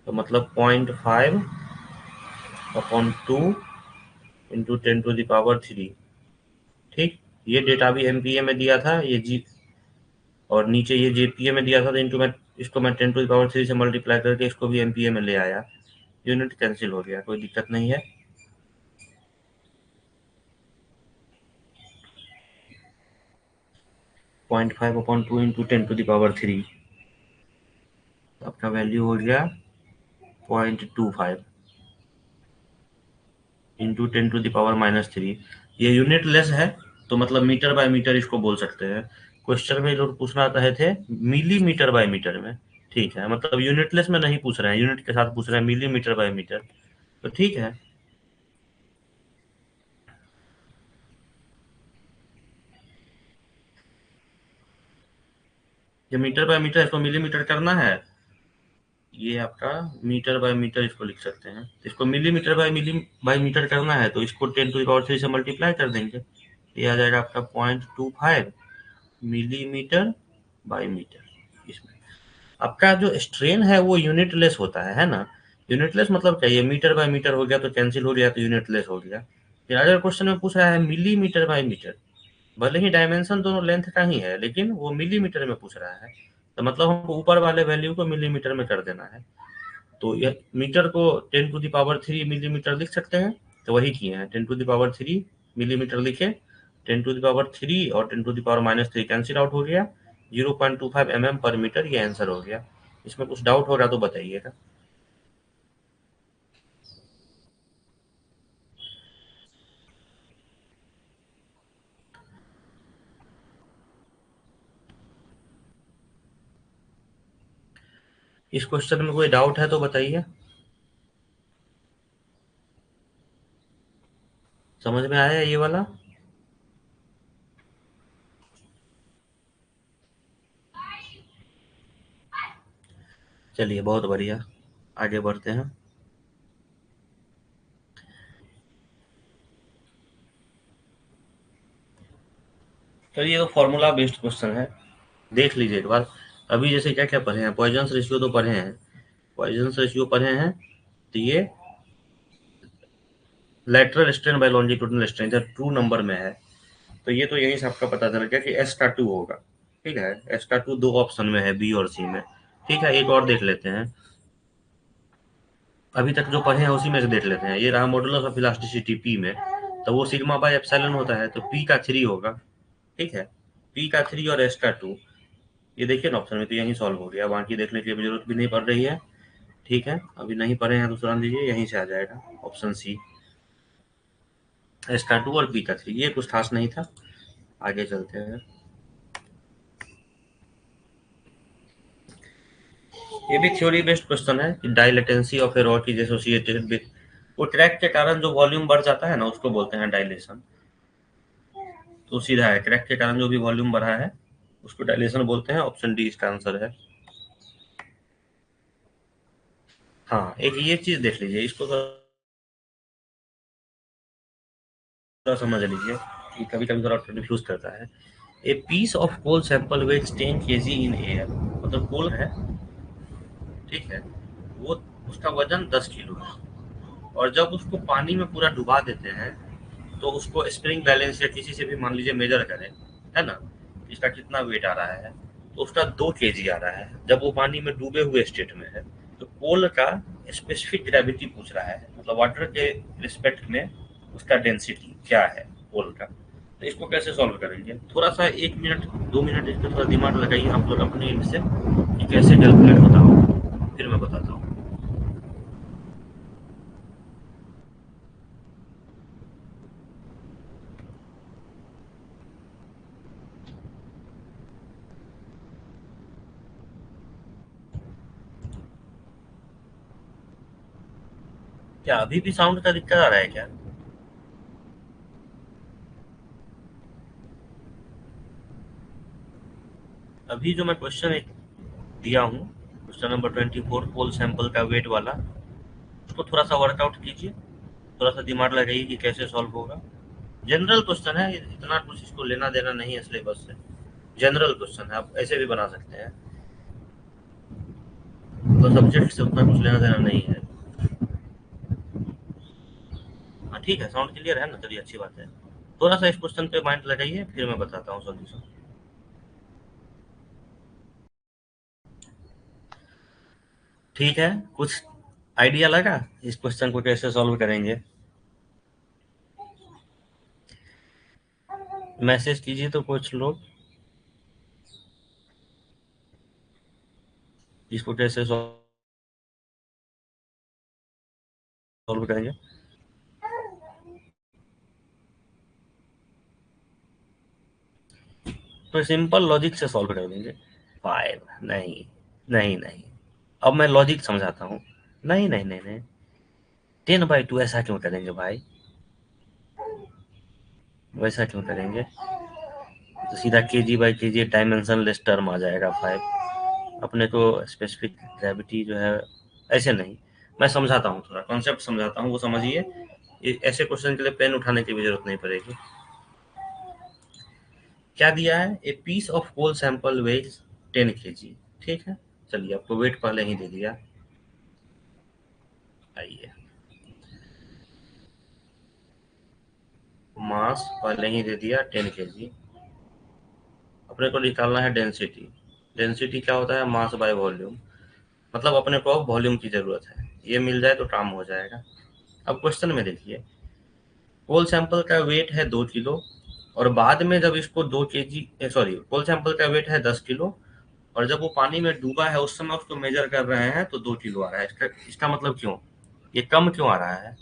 तो मतलब 0.5/2 इंटू 10⁻³, ठीक। ये डेटा भी एमपीए में दिया था, ये जी, और नीचे ये जेपीए में दिया था, तो इंटू में इसको मैं 10⁻³ से मल्टीप्लाई करके इसको भी एमपीए में ले आया, यूनिट कैंसिल हो गया, कोई दिक्कत नहीं है। 0.5/2 इंटू 10⁻³ आपका वैल्यू हो गया 0.25 इंटू 10⁻³ ये यूनिट लेस है, तो मतलब मीटर बाय मीटर इसको बोल सकते हैं। क्वेश्चन में लोग पूछना चाहे थे मिलीमीटर बाय मीटर में, ठीक है, मतलब यूनिटलेस में नहीं पूछ रहे हैं, यूनिट के साथ पूछ रहे हैं मिलीमीटर बाय मीटर, तो ठीक है। जो मीटर बाय मीटर इसको मिलीमीटर करना है, ये आपका मीटर बाय मीटर इसको लिख सकते हैं। इसको मिलीमीटर बाय मीटर करना है तो इसको 10⁻³ से मल्टीप्लाई कर देंगे, ये आ जाएगा आपका 0.25 मिलीमीटर बाय मीटर। इसमें आपका जो स्ट्रेन है वो यूनिटलेस होता है ना। यूनिटलेस मतलब क्या, ये मीटर बाय मीटर हो गया तो कैंसिल हो गया, तो यूनिटलेस हो गया। फिर अगर क्वेश्चन में पूछ रहा है मिलीमीटर बाय मीटर, भले ही डायमेंशन दोनों लेंथ का ही है लेकिन वो मिलीमीटर में पूछ रहा है, तो मतलब हमको ऊपर वाले वैल्यू को मिलीमीटर में कर देना है। तो ये मीटर को 10⁻³ मिलीमीटर लिख सकते हैं, तो वही किए हैं, 10⁻³ मिलीमीटर लिखे, 10⁻³ और 10⁻³ कैंसिल आउट हो गया, 0.25 mm पर मीटर, ये आंसर हो गया। इसमें कुछ डाउट होगा तो बताइएगा। इस क्वेश्चन में कोई डाउट है तो बताइए। समझ में आया ये वाला? चलिए बहुत बढ़िया, आगे बढ़ते हैं। चलिए ये तो फॉर्मूला बेस्ड क्वेश्चन है, देख लीजिए एक बार। अभी जैसे क्या क्या पढ़े हैं, पॉइजन रेशियो तो पढ़े हैं, पॉइजन रेशियो पढ़े हैं, तो ये lateral strain by longitudinal strain जब ट्रू नंबर में है, तो ये तो यही से आपका पता चल गया कि एस का 2 होगा। ठीक है, एस का 2 दो ऑप्शन में है, बी और सी में। ठीक है, एक और देख लेते हैं, अभी तक जो पढ़े हैं उसी में से देख लेते हैं। ये रहा मॉडुलस ऑफ इलास्टिसिटी पी में, तो वो सिग्मा बाय एप्सिलॉन होता है, तो पी का 3 होगा। ठीक है, पी का 3 और एस का 2, ये देखिए ना ऑप्शन में, तो यही सॉल्व हो गया, बाकी देखने की जरूरत भी नहीं पड़ रही है। ठीक है, अभी नहीं पढ़े हैं तो सुना दीजिए, यहीं से आ जाएगा ऑप्शन सी, एस का 2 और पी का 3, ये कुछ खास नहीं था। आगे चलते हैं। ये भी थ्योरी बेस्ड क्वेश्चन है कि dilatancy of a rod is associated with, वो क्रैक के कारण जो वॉल्यूम बढ़ जाता है ना उसको बोलते हैं डाइलेशन। तो सीधा है, क्रैक के कारण जो भी वॉल्यूम बढ़ा है उसको डाइलेशन बोलते हैं, ऑप्शन डी इसका आंसर है। हाँ, एक ये चीज देख लीजिए, इसको थोड़ा समझ लीजिए कि कभी कभी थोड़ा कंफ्यूज करता है। A piece of coal sample weighs 10 kg in air, मतलब कोल है, ठीक है, वो उसका वजन 10 किलो है, और जब उसको पानी में पूरा डुबा देते हैं तो उसको स्प्रिंग बैलेंस या किसी से भी मान लीजिए मेजर करें, है ना, इसका कितना वेट आ रहा है, तो उसका 2 kg आ रहा है जब वो पानी में डूबे हुए स्टेट में है। तो कोल का स्पेसिफिक ग्रेविटी पूछ रहा है, मतलब वाटर के रिस्पेक्ट में उसका डेंसिटी क्या है कोल का। तो इसको कैसे सॉल्व करेंगे, थोड़ा सा 1 मिनट 2 मिनट इस पर थोड़ा दिमाग लगाइए आप लोग अपने एंड से कि कैसे कैलकुलेट होता हो, फिर मैं बताता हूँ। क्या अभी भी साउंड का दिक्कत आ रहा है क्या? अभी जो मैं क्वेश्चन एक दिया हूँ, क्वेश्चन नंबर 24 पोल सैंपल का वेट वाला, उसको थोड़ा सा वर्कआउट कीजिए, थोड़ा सा दिमाग लगाइए कि कैसे सॉल्व होगा। जनरल क्वेश्चन है, इतना कुछ इसको लेना देना नहीं है सिलेबस से, जनरल क्वेश्चन है, आप ऐसे भी बना सकते हैं, तो सब्जेक्ट से उतना कुछ लेना देना नहीं है। हाँ ठीक है, साउंड क्लियर है ना, चलिए अच्छी बात है। थोड़ा सा इस क्वेश्चन पे माइंड लगाइए, फिर मैं बताता हूँ सॉल्यूशन। ठीक है, कुछ आइडिया लगा इस क्वेश्चन को कैसे सॉल्व करेंगे? मैसेज कीजिए तो कुछ लोग, इसको कैसे सॉल्व करेंगे। तो सिंपल लॉजिक से सॉल्व कर देंगे। 5 नहीं, नहीं नहीं, अब मैं लॉजिक समझाता हूँ। नहीं नहीं नहीं नहीं, 10/2 ऐसा क्यों करेंगे भाई, वैसा क्यों करेंगे, तो सीधा kg/kg डायमेंशन लेस टर्म आ जाएगा 5, अपने को स्पेसिफिक ग्रेविटी जो है ऐसे नहीं। मैं समझाता हूँ, थोड़ा कॉन्सेप्ट समझाता हूँ, वो समझिए, ऐसे क्वेश्चन के लिए पेन उठाने की भी जरूरत नहीं पड़ेगी। क्या दिया है, a piece of coal sample weighs 10 kg, ठीक है, चलिए आपको वेट पहले ही दे दिया। आइए, मास पहले ही दे दिया 10 kg। अपने को निकालना है डेंसिटी। डेंसिटी क्या होता है? Mass by volume. मतलब अपने को वॉल्यूम की जरूरत है, ये मिल जाए तो काम हो जाएगा। अब क्वेश्चन में देखिए, कोल सैंपल का वेट है 2 किलो, और बाद में जब इसको 2 kg, सॉरी, कोल सैंपल का वेट है 10 किलो, और जब वो पानी में डूबा है उस समय उसको मेजर कर रहे हैं तो 2 किलो आ रहा है। इसका मतलब क्यों, ये कम क्यों आ रहा है?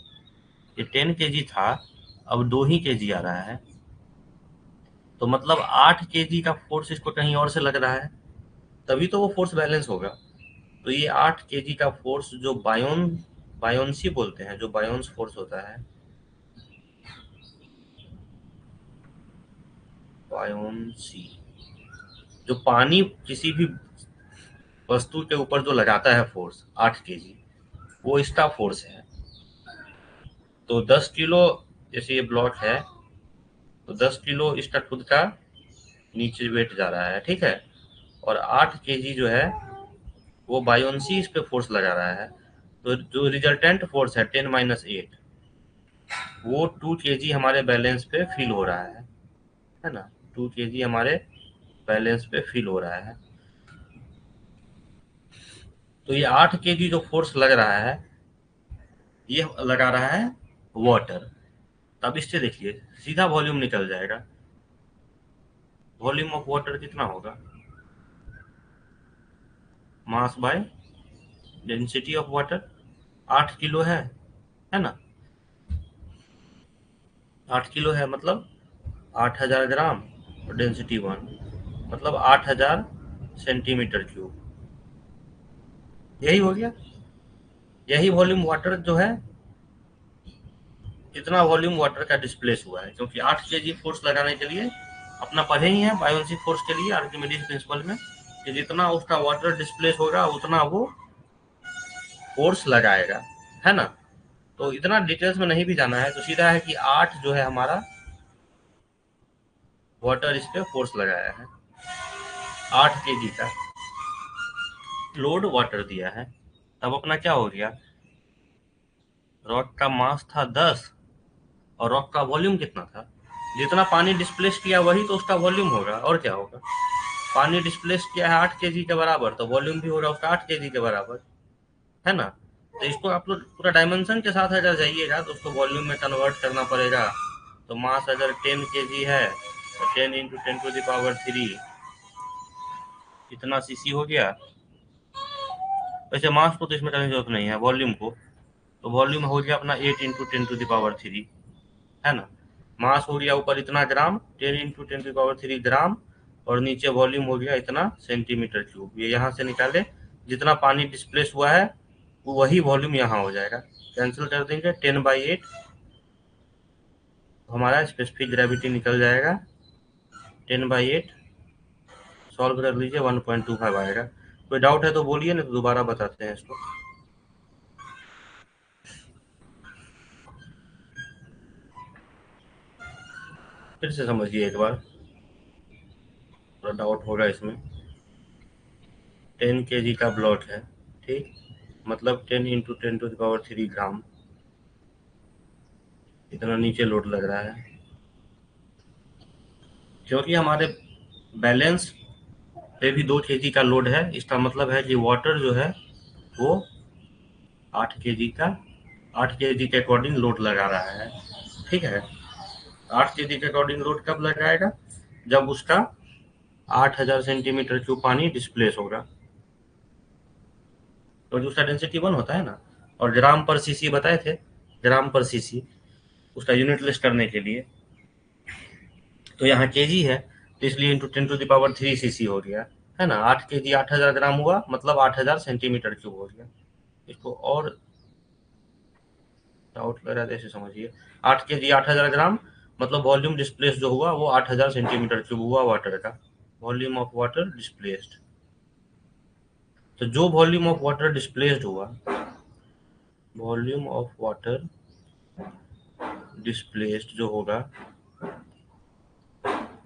ये 10 kg था, अब 2 ही kg आ रहा है, तो मतलब 8 kg का फोर्स इसको कहीं और से लग रहा है, तभी तो वो फोर्स बैलेंस होगा। तो ये 8 kg का फोर्स जो बायोन्सी बोलते हैं, जो बायोन्स फोर्स होता है, बायोन्सी, जो पानी किसी भी वस्तु के ऊपर जो लगाता है फोर्स 8 kg, वो इसका फोर्स है। तो 10 किलो, जैसे ये ब्लॉक है, तो 10 किलो इसका खुद का नीचे वेट जा रहा है, ठीक है। और 8 kg जो है वो बायोन्सी इस पे फोर्स लगा रहा है। तो जो रिजल्टेंट फोर्स है 10 - 8, वो 2 kg हमारे बैलेंस पे फील हो रहा है ना। 2 kg हमारे बैलेंस पे फील हो रहा है। तो ये 8 kg जो फोर्स लग रहा है, ये लगा रहा है वाटर। तब इससे देखिए सीधा वॉल्यूम निकल जाएगा। वॉल्यूम ऑफ वाटर कितना होगा? Mass by density of water. 8 kilo है ना। 8 किलो है मतलब 8,000 ग्राम, और डेंसिटी 1, मतलब 8,000 सेंटीमीटर क्यूब। यही हो गया। यही वॉल्यूम वाटर जो है, इतना वॉल्यूम वाटर का डिस्प्लेस हुआ है, क्योंकि 8 kg फोर्स लगाने के लिए अपना पढ़े ही है बायोन्सी फोर्स के लिए आर्किमिडीज प्रिंसिपल में, कि जितना उसका वाटर डिस्प्लेस होगा उतना वो फोर्स लगाएगा, है ना। तो इतना डिटेल्स में नहीं भी जाना है, तो सीधा है कि 8 जो है हमारा वाटर इस पे फोर्स लगाया है, 8 kg का लोड वाटर दिया है। तब अपना क्या हो गया, रॉक का मास था 10, और रॉक का वॉल्यूम कितना था? जितना पानी डिस्प्लेस किया वही तो उसका वॉल्यूम होगा, और क्या होगा। पानी डिस्प्लेस किया है 8 kg के बराबर, तो वॉल्यूम भी होगा उसका 8 kg के बराबर, है ना। तो इसको आप लोग पूरा डायमेंशन के साथ अगर जाइएगा तो उसको वॉल्यूम में कन्वर्ट करना पड़ेगा। तो मास अगर 10 kg है, तो 10 × 10⁻³ कितना सीसी हो गया। वैसे मास को तो इसमें करने की जरूरत नहीं है, वॉल्यूम को। तो वॉल्यूम हो गया अपना 8 × 10⁻³ है ना। मास हो गया ऊपर इतना ग्राम, 10 × 10⁻³ ग्राम, और नीचे वॉल्यूम हो गया इतना सेंटीमीटर क्यूब। ये यहाँ से निकाले, जितना पानी डिस्प्लेस हुआ है वही वॉल्यूम यहाँ हो जाएगा। कैंसिल कर देंगे 10/8, हमारा स्पेसिफिक ग्रेविटी निकल जाएगा 10/8। सॉल्व कर लीजिए, 1.25 आएगा। कोई डाउट है तो बोलिए, नहीं तो दोबारा बताते हैं इसको। फिर से समझिए एक बार, थोड़ा डाउट होगा इसमें। 10 kg का ब्लॉक है, ठीक, मतलब 10 × 10⁻³ ग्राम, इतना नीचे लोड लग रहा है। क्योंकि हमारे बैलेंस पे भी 2 kg का लोड है, इसका मतलब है कि वाटर जो है वो 8 kg का 8 kg के अकॉर्डिंग लोड लगा रहा है, ठीक है। 8 kg के अकॉर्डिंग लोड कब लगाएगा? जब उसका 8,000 सेंटीमीटर क्यूब पानी डिस्प्लेस होगा, तो जो उसका डेंसिटी 1 होता है ना। और ग्राम पर सीसी बताए थे, ग्राम पर सीसी उसका यूनिट लिस्ट करने के लिए। तो यहाँ केजी है, तो इसलिए इंटू 10⁻³ सीसी हो गया, है ना। 8 kg 8,000 ग्राम हुआ, मतलब 8,000 सेंटीमीटर क्यूब हो गया। इसको और डाउट लग रहा है ऐसे समझिए, 8 kg 8,000 ग्राम, मतलब वॉल्यूम डिस्प्लेस जो हुआ वो 8,000 सेंटीमीटर क्यूब हुआ वाटर का, वॉल्यूम ऑफ वाटर डिस्प्लेस्ड। तो जो वॉल्यूम ऑफ वाटर डिस्प्लेस्ड हुआ, वॉल्यूम ऑफ वाटर डिस्प्लेस्ड जो होगा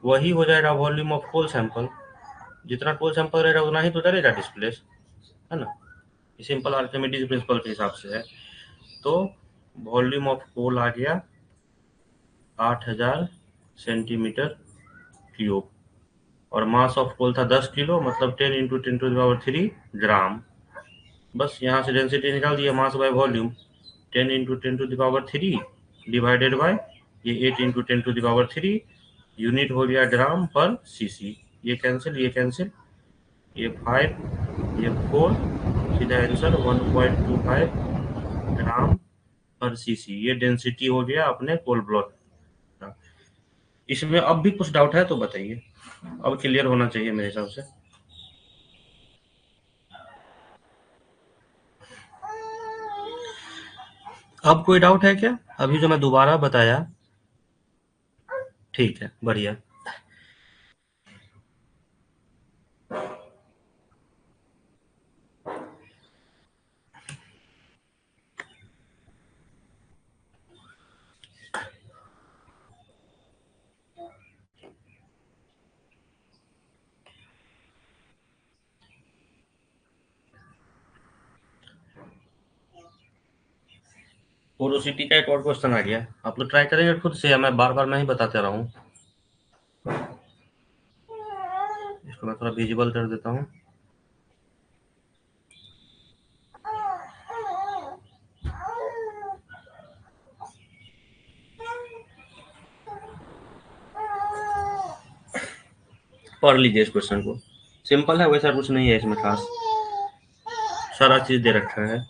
वही हो जाएगा वॉल्यूम ऑफ कोल सैंपल। जितना कोल सैंपल रहेगा उतना ही तो करेगा डिस्प्लेस, है ना। सिंपल आर्किमिडीज प्रिंसिपल के हिसाब से है। तो वॉल्यूम ऑफ कोल आ गया 8000 सेंटीमीटर क्यूब और मास ऑफ कोल था 10 किलो, मतलब 10 इंटू 10⁻³ ग्राम। बस यहाँ से डेंसिटी निकाल दिया, mass by volume 10 into 10⁻³ divided by ये 8 इंटू 10⁻³ यूनिट हो गया ग्राम पर सीसी। ये कैंसिल, ये 5, ये 4, सीधा आंसर 1.25 ग्राम पर सीसी। ये डेंसिटी हो गया अपने कोल ब्लॉक का। इसमें अब भी कुछ डाउट है तो बताइए, अब क्लियर होना चाहिए मेरे हिसाब से। अब कोई डाउट है क्या अभी जो मैं दोबारा बताया? ठीक है, बढ़िया। पोरोसिटी का एक और क्वेश्चन आ गया, आप लोग ट्राई करेंगे खुद से या मैं बार बार मैं ही बताते रहूं? इसको मैं थोड़ा विजिबल कर देता हूँ। पढ़ लीजिए इस क्वेश्चन को, सिंपल है, वैसा कुछ नहीं है इसमें खास, सारा चीज दे रखा है।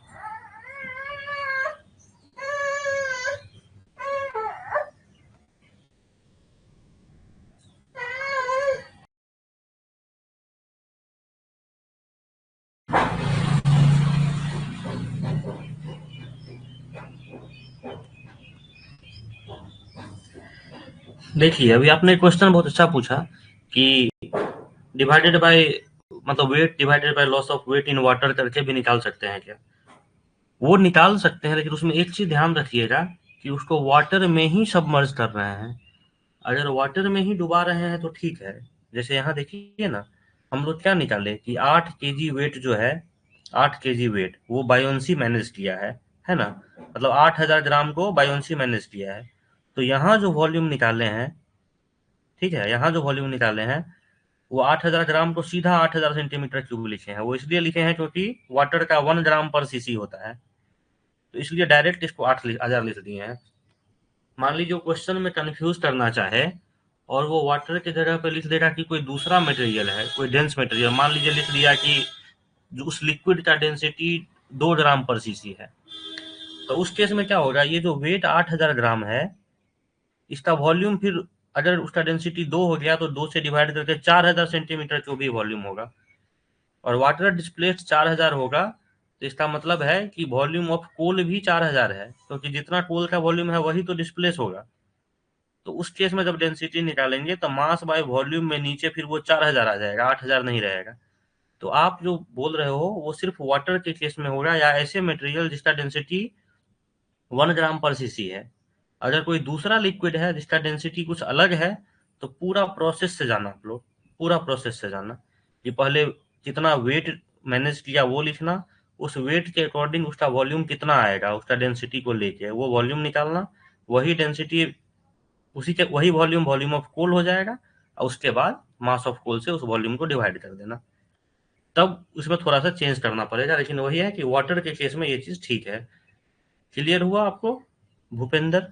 देखिए अभी आपने क्वेश्चन बहुत अच्छा पूछा कि डिवाइडेड बाय, मतलब weight divided by loss of weight in water करके भी निकाल सकते हैं क्या? वो निकाल सकते हैं, लेकिन उसमें एक चीज ध्यान रखिएगा कि उसको वाटर में ही सबमर्ज कर रहे हैं। अगर वाटर में ही डुबा रहे हैं तो ठीक है। जैसे यहाँ देखिए ना, हम लोग क्या निकाले कि 8 केजी वेट जो है, 8 केजी वेट वो बायोन्सी मैनेज किया है ना, मतलब 8000 ग्राम को बायोन्सी मैनेज किया है। तो यहाँ जो वॉल्यूम निकाले हैं, ठीक है, यहाँ जो वॉल्यूम निकाले हैं वो 8000 ग्राम को सीधा 8000 सेंटीमीटर क्यूब लिखे हैं। वो इसलिए लिखे हैं क्योंकि वाटर का 1 ग्राम पर सीसी होता है, तो इसलिए डायरेक्ट इसको 8000 लिख दिए हैं। मान लीजिए वो क्वेश्चन में कंफ्यूज करना चाहे और वो वाटर की जगह पे लिख देगा कि कोई दूसरा मटेरियल है, कोई डेंस मटेरियल, मान लीजिए लिख दिया कि जो उस लिक्विड का डेंसिटी 2 ग्राम पर सीसी है, तो उस केस में क्या होगा, ये जो वेट 8000 ग्राम है, इसका वॉल्यूम फिर अगर उसका डेंसिटी 2 हो गया तो 2 से डिवाइड करके 4000 सेंटीमीटर क्यूब ही वॉल्यूम होगा, और वाटर डिस्प्लेस्ड 4000 होगा, तो इसका मतलब है कि वॉल्यूम ऑफ कोल भी 4000 है, क्योंकि जितना कोल का वॉल्यूम है वही तो डिस्प्लेस होगा। तो उस केस में जब डेंसिटी निकालेंगे तो मास बाय वॉल्यूम में नीचे फिर वो 4000 आ जाएगा, 8000 नहीं रहेगा। तो आप जो बोल रहे हो वो सिर्फ वाटर के केस में होगा या ऐसे मटेरियल जिसका डेंसिटी 1 ग्राम पर सीसी है। अगर कोई दूसरा लिक्विड है जिसका डेंसिटी कुछ अलग है, तो पूरा प्रोसेस से जाना आप लोग, पूरा प्रोसेस से जाना कि पहले कितना वेट मैनेज किया वो लिखना, उस वेट के अकॉर्डिंग उसका वॉल्यूम कितना आएगा, उसका डेंसिटी को लेके वो वॉल्यूम निकालना, वही डेंसिटी, उसी के वही वॉल्यूम वॉल्यूम ऑफ कोल हो जाएगा, और उसके बाद मास ऑफ कोल से उस वॉल्यूम को डिवाइड कर देना। तब उसमें थोड़ा सा चेंज करना पड़ेगा, लेकिन वही है कि वाटर के केस में ये चीज ठीक है। क्लियर हुआ आपको Bhupendra?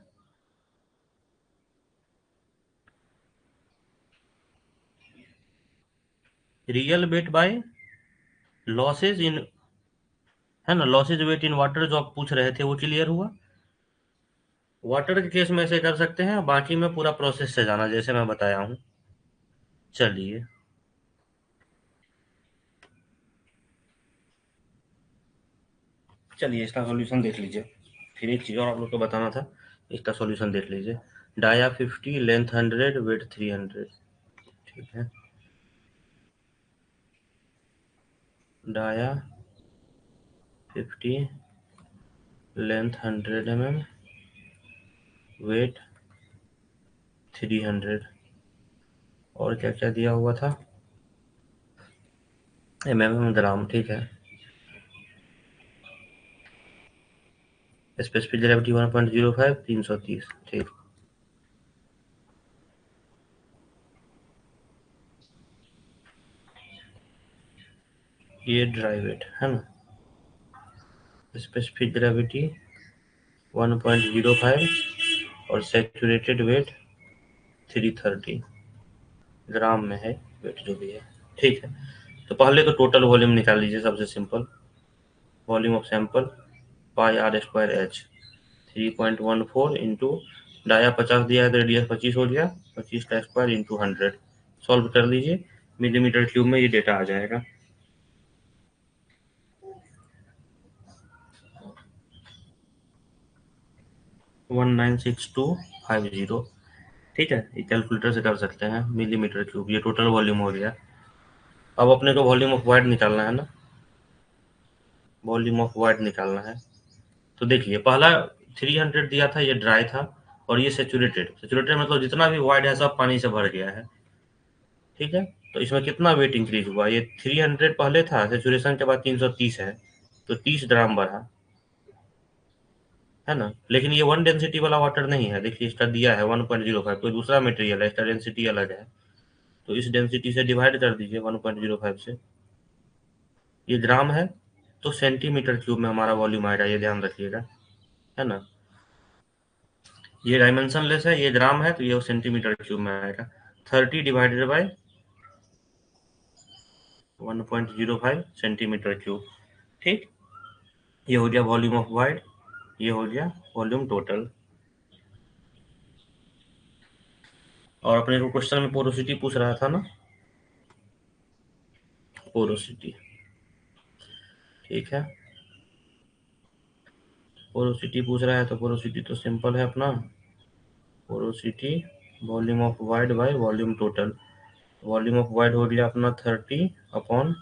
Real weight by losses in, है ना, लॉसेज वेट इन वाटर जो आप पूछ रहे थे वो क्लियर हुआ? वाटर के केस में ऐसे कर सकते हैं, बाकी में पूरा प्रोसेस से जाना जैसे मैं बताया हूँ। चलिए, चलिए इसका सॉल्यूशन देख लीजिए। फिर एक चीज़ और आप लोग को बताना था, इसका सॉल्यूशन देख लीजिए। Dia 50, length 100, weight 300। ठीक है, डाया 50, लेंथ 100 mm, वेट 300, और क्या क्या दिया हुआ था, ग्राम। ठीक है, स्पेसिफिक ग्रेविटी 1.05, 330। ठीक, ये ड्राई वेट है ना, स्पेसिफिक ग्रेविटी 1.05 और सैचुरेटेड वेट 330 ग्राम में है वेट जो भी है। ठीक है, तो पहले तो टोटल वॉल्यूम निकाल लीजिए। सबसे simple volume of sample pi r square h 3.14 into dia 50 दिया है तो रेडियस 25 हो गया, 25 का स्क्वायर इंटू 100 सॉल्व कर लीजिए। मिलीमीटर क्यूब में ये डेटा आ जाएगा। वन 196250। ठीक है, ये कैलकुलेटर से कर सकते हैं। मिलीमीटर क्यूब ये टोटल वॉल्यूम हो गया। अब अपने को वॉल्यूम ऑफ वाइड निकालना है ना, वॉल्यूम ऑफ वाइड निकालना है। तो देखिए पहला 300 दिया था, ये ड्राई था, और ये सेचुरेटेड। सेचुरेटेड मतलब जितना भी वाइड है सब पानी से भर गया है। ठीक है, तो इसमें कितना वेट इंक्रीज हुआ, ये 300 पहले था, सेचुरेशन के बाद 330 है, तो 30 ग्राम बढ़ा है ना। लेकिन ये वन डेंसिटी वाला वाटर नहीं है, देखिए इसका दिया है 1.05, कोई दूसरा मटेरियल है, इसका डेंसिटी अलग है, तो इस डेंसिटी से डिवाइड कर दीजिए 1.05 से। ये ग्राम है तो सेंटीमीटर क्यूब में हमारा वॉल्यूम आएगा, ये ध्यान रखिएगा, है ना। ये डायमेंशन लेस है, ये ग्राम है तो ये सेंटीमीटर क्यूब में आएगा। 30 डिवाइडेड बाय 1.05 सेंटीमीटर क्यूब। ठीक, ये हो गया वॉल्यूम ऑफ वाइड, ये हो गया वॉल्यूम टोटल। और अपने को क्वेश्चन में पोरोसिटी पूछ रहा था ना, पोरोसिटी। ठीक है, पोरोसिटी पूछ रहा है तो पोरोसिटी तो सिंपल है अपना, porosity volume of wide by volume total. Volume of wide हो गया अपना 30 अपॉन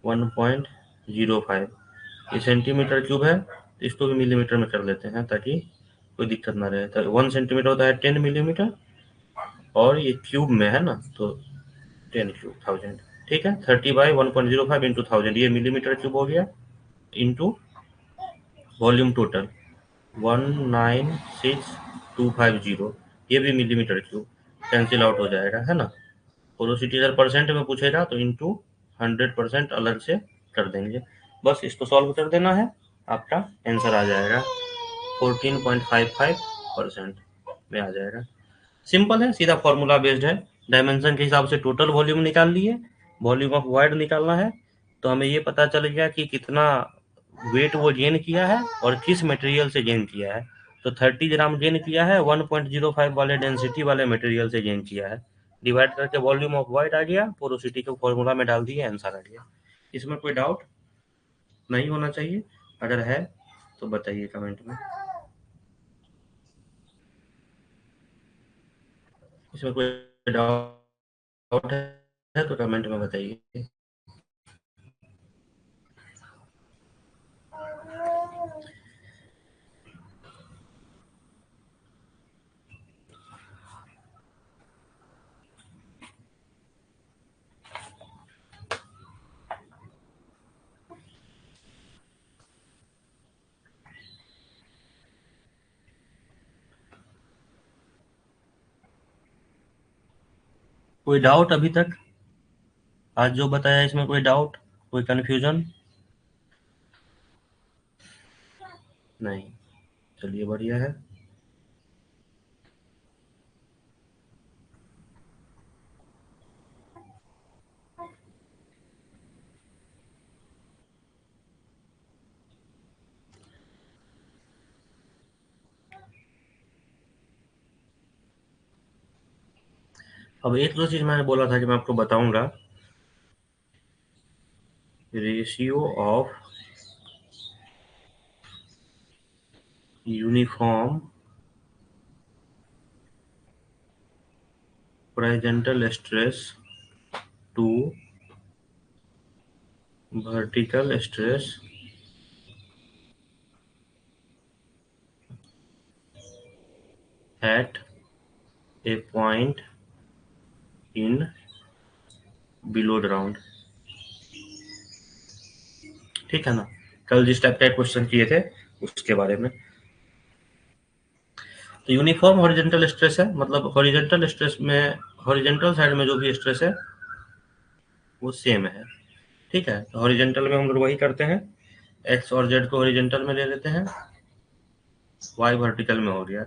1.05। ये सेंटीमीटर क्यूब है तो इसको भी मिलीमीटर में कर लेते हैं ताकि कोई दिक्कत ना रहे। तो 1 सेंटीमीटर होता है 10 मिलीमीटर, और ये क्यूब में है ना तो 10 क्यूब 1000। ठीक है, 30 बाई 1.05 इंटू 1000, ये मिलीमीटर क्यूब हो गया, इंटू वॉल्यूम टोटल 196250, ये भी मिलीमीटर क्यूब, कैंसिल आउट हो जाएगा, है ना। पोरोसिटी अगर परसेंट में पूछेगा तो इंटू 100% अलग से कर देंगे। बस इसको सॉल्व कर देना है, आपका आंसर आ जाएगा 14.55% में आ जाएगा। सिंपल है, सीधा फॉर्मूला बेस्ड है। डायमेंशन के हिसाब से टोटल वॉल्यूम निकाल लिए, वॉल्यूम ऑफ वाइड निकालना है, तो हमें ये पता चल गया कि कितना वेट वो गेन किया है और किस मटेरियल से गेन किया है। तो 30 ग्राम गेन किया है 1.05 वाले डेंसिटी वाले मटेरियल से गेन किया है। डिवाइड करके वॉल्यूम ऑफ वाइड आ गया, पोरोसिटी को फॉर्मूला में डाल दिए, आंसर आ गया। इसमें कोई डाउट नहीं होना चाहिए, अगर है तो बताइए कमेंट में। इसमें कोई डाउट है तो कमेंट में बताइए। कोई डाउट अभी तक आज जो बताया इसमें कोई डाउट, कोई कंफ्यूजन? नहीं, चलिए बढ़िया है। अब एक दो चीज मैंने बोला था कि मैं आपको बताऊंगा, ratio of uniform horizontal stress to vertical stress at a point in below ground. ठीक है ना, कल जिस टाइप का क्वेश्चन किए थे उसके बारे में। तो यूनिफॉर्म हॉरिजॉन्टल स्ट्रेस है, मतलब हॉरिजॉन्टल स्ट्रेस में हॉरिजॉन्टल साइड में जो भी स्ट्रेस है वो सेम है। ठीक है, तो हॉरिजेंटल में हम लोग वही करते हैं, एक्स और जेड को हॉरिजेंटल में ले लेते हैं, वाई वर्टिकल में हो गया।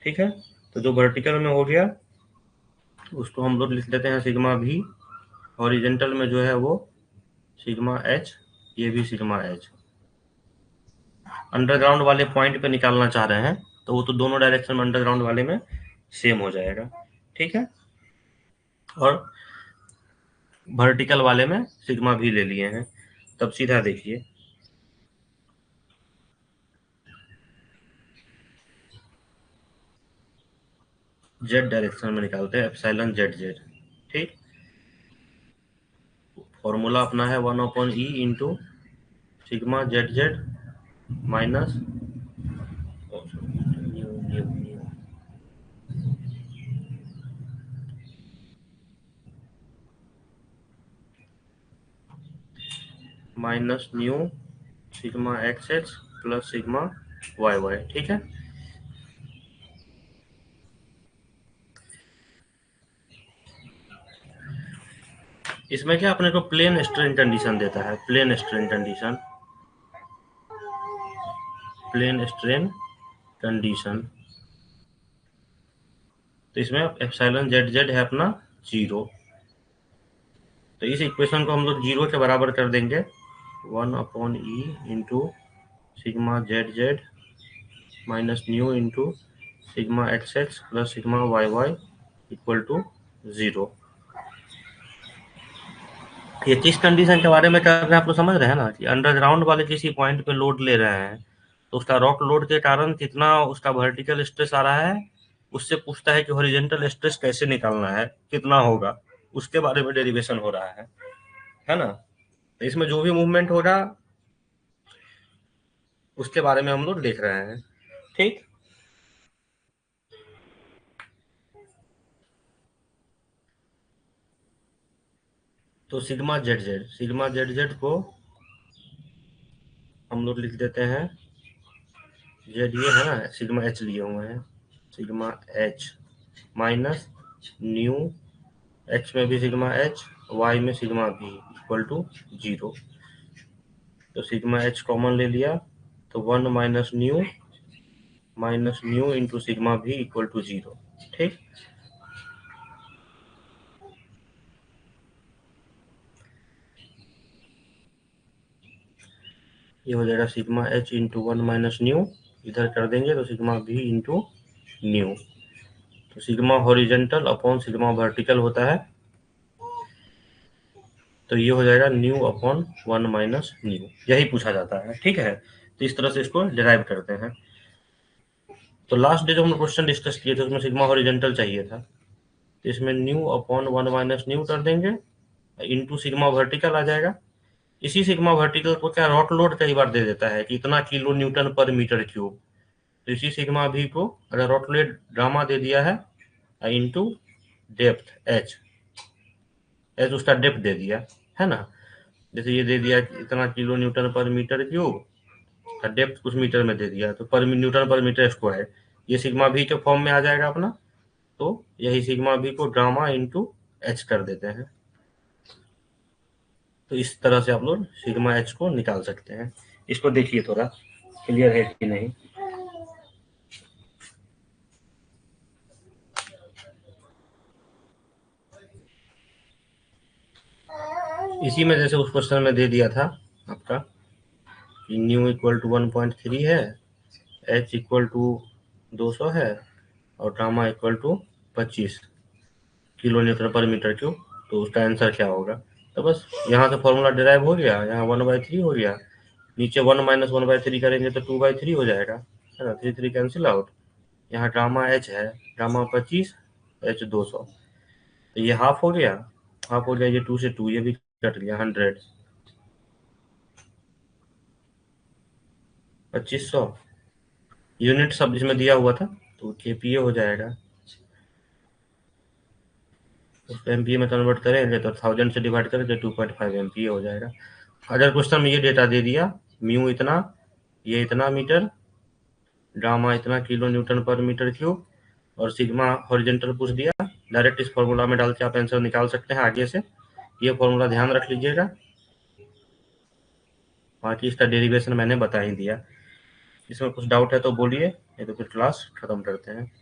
ठीक है, तो जो वर्टिकल में हो गया उसको हम लोग लिख लेते हैं सिग्मा भी, हॉरिजेंटल में जो है वो सिग्मा एच, ये भी सिग्मा एच। अंडरग्राउंड वाले पॉइंट पे निकालना चाह रहे हैं तो वो तो दोनों डायरेक्शन में अंडरग्राउंड वाले में सेम हो जाएगा। ठीक है, और वर्टिकल वाले में सिग्मा भी ले लिए हैं। तब सीधा देखिए, जेड डायरेक्शन में निकालते हैं एप्सिलॉन जेड जेड। ठीक, फॉर्मूला अपना है 1/e into sigma z z minus minus nu sigma x x plus sigma y y. ठीक है, इसमें क्या अपने को प्लेन स्ट्रेन कंडीशन देता है, plane strain condition, plane strain condition. तो इसमें एप्सिलॉन जेड जेड है अपना 0, तो इस इक्वेशन को हम लोग 0 के बराबर कर देंगे, 1/e into sigma z z minus nu into sigma x x plus sigma y y equal to 0। ये किस कंडीशन के बारे में कर रहे हैं आप लोग समझ रहे हैं ना, कि अंडरग्राउंड वाले किसी पॉइंट पे लोड ले रहे हैं तो उसका रॉक लोड के कारण कितना उसका वर्टिकल स्ट्रेस आ रहा है, उससे पूछता है कि हॉरिजॉन्टल स्ट्रेस कैसे निकालना है, कितना होगा, उसके बारे में डेरिवेशन हो रहा है ना। तो इसमें जो भी मूवमेंट होगा उसके बारे में हम लोग देख रहे हैं। ठीक, तो सिग्मा जेड जेड को हम लोग लिख देते हैं, जेड ये है ना, सिग्मा एच लिए हुए हैं, sigma H minus new x में भी सिग्मा एच, वाई में सिग्मा भी इक्वल टू 0। तो सिग्मा एच कॉमन ले लिया तो 1 माइनस न्यू इंटू सिग्मा भी इक्वल टू 0। ठीक, ये हो जाएगा sigma H into 1 minus new, इधर कर देंगे तो सिग्मा भी इंटू न्यू। तो sigma horizontal upon sigma vertical होता है, तो ये हो जाएगा न्यू अपॉन 1 माइनस न्यू, यही पूछा जाता है। ठीक है, तो इस तरह से इसको डिराइव करते हैं। तो लास्ट डे जो हम क्वेश्चन डिस्कस किए थे उसमें सिग्मा हॉरिजेंटल चाहिए था, तो इसमें न्यू अपॉन 1 माइनस न्यू कर देंगे, इंटू सिग्मा वर्टिकल आ जाएगा। इसी सिग्मा वर्टिकल को क्या रॉक लोड कई बार दे देता है कि इतना किलो न्यूटन पर मीटर क्यूब, तो इसी सिग्मा भी को अगर रॉक लोड ड्रामा दे दिया है इंटू डेप्थ एच, एच उसका डेप्थ दे दिया है ना, जैसे ये दे दिया इतना किलो न्यूटन पर मीटर क्यूब, का डेप्थ कुछ मीटर में दे दिया तो पर न्यूटन पर मीटर स्क्वायर, ये सिग्मा भी के फॉर्म में आ जाएगा अपना। तो यही सिग्मा भी को ड्रामा इंटू एच कर देते हैं। तो इस तरह से आप लोग सिग्मा एच को निकाल सकते हैं। इसको देखिए थोड़ा क्लियर है कि नहीं। इसी में जैसे उस क्वेश्चन में दे दिया था आपका कि न्यू इक्वल टू 1.3 है, एच इक्वल टू 200 है और gamma equal to 25 kilo newton पर मीटर क्यूब, तो उसका आंसर क्या होगा। तो बस यहाँ से फॉर्मूला डिराइव हो गया, यहाँ 1/3 हो गया, नीचे 1 माइनस 1/3 करेंगे तो 2/3 हो जाएगा, है ना, 3 3 कैंसिल आउट। यहाँ गामा एच है, गामा 25, एच 200, तो ये हाफ हो गया, हाफ हो गया, ये 2 से 2 ये भी कट गया, 100, 2500 यूनिट सब इसमें दिया हुआ था तो केपीए हो जाएगा, उसको एमपीए में कन्वर्ट करेंगे तो 1000 से डिवाइड करके 2.5 एमपीए हो जाएगा। अगर क्वेश्चन में ये डेटा दे दिया, म्यू इतना, ये इतना मीटर, गामा इतना किलो न्यूटन पर मीटर क्यूब और सिग्मा हॉरिजॉन्टल पूछ दिया, डायरेक्ट इस फॉर्मूला में डाल के आप आंसर निकाल सकते हैं आगे से। ये फॉर्मूला ध्यान रख लीजिएगा, बाकी इसका डेरिवेशन मैंने बता ही दिया। इसमें कुछ डाउट है तो बोलिए, नहीं तो फिर क्लास खत्म करते हैं।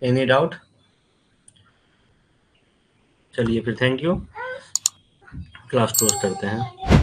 Any doubt? चलिए फिर, थैंक यू, क्लास क्लोज करते हैं।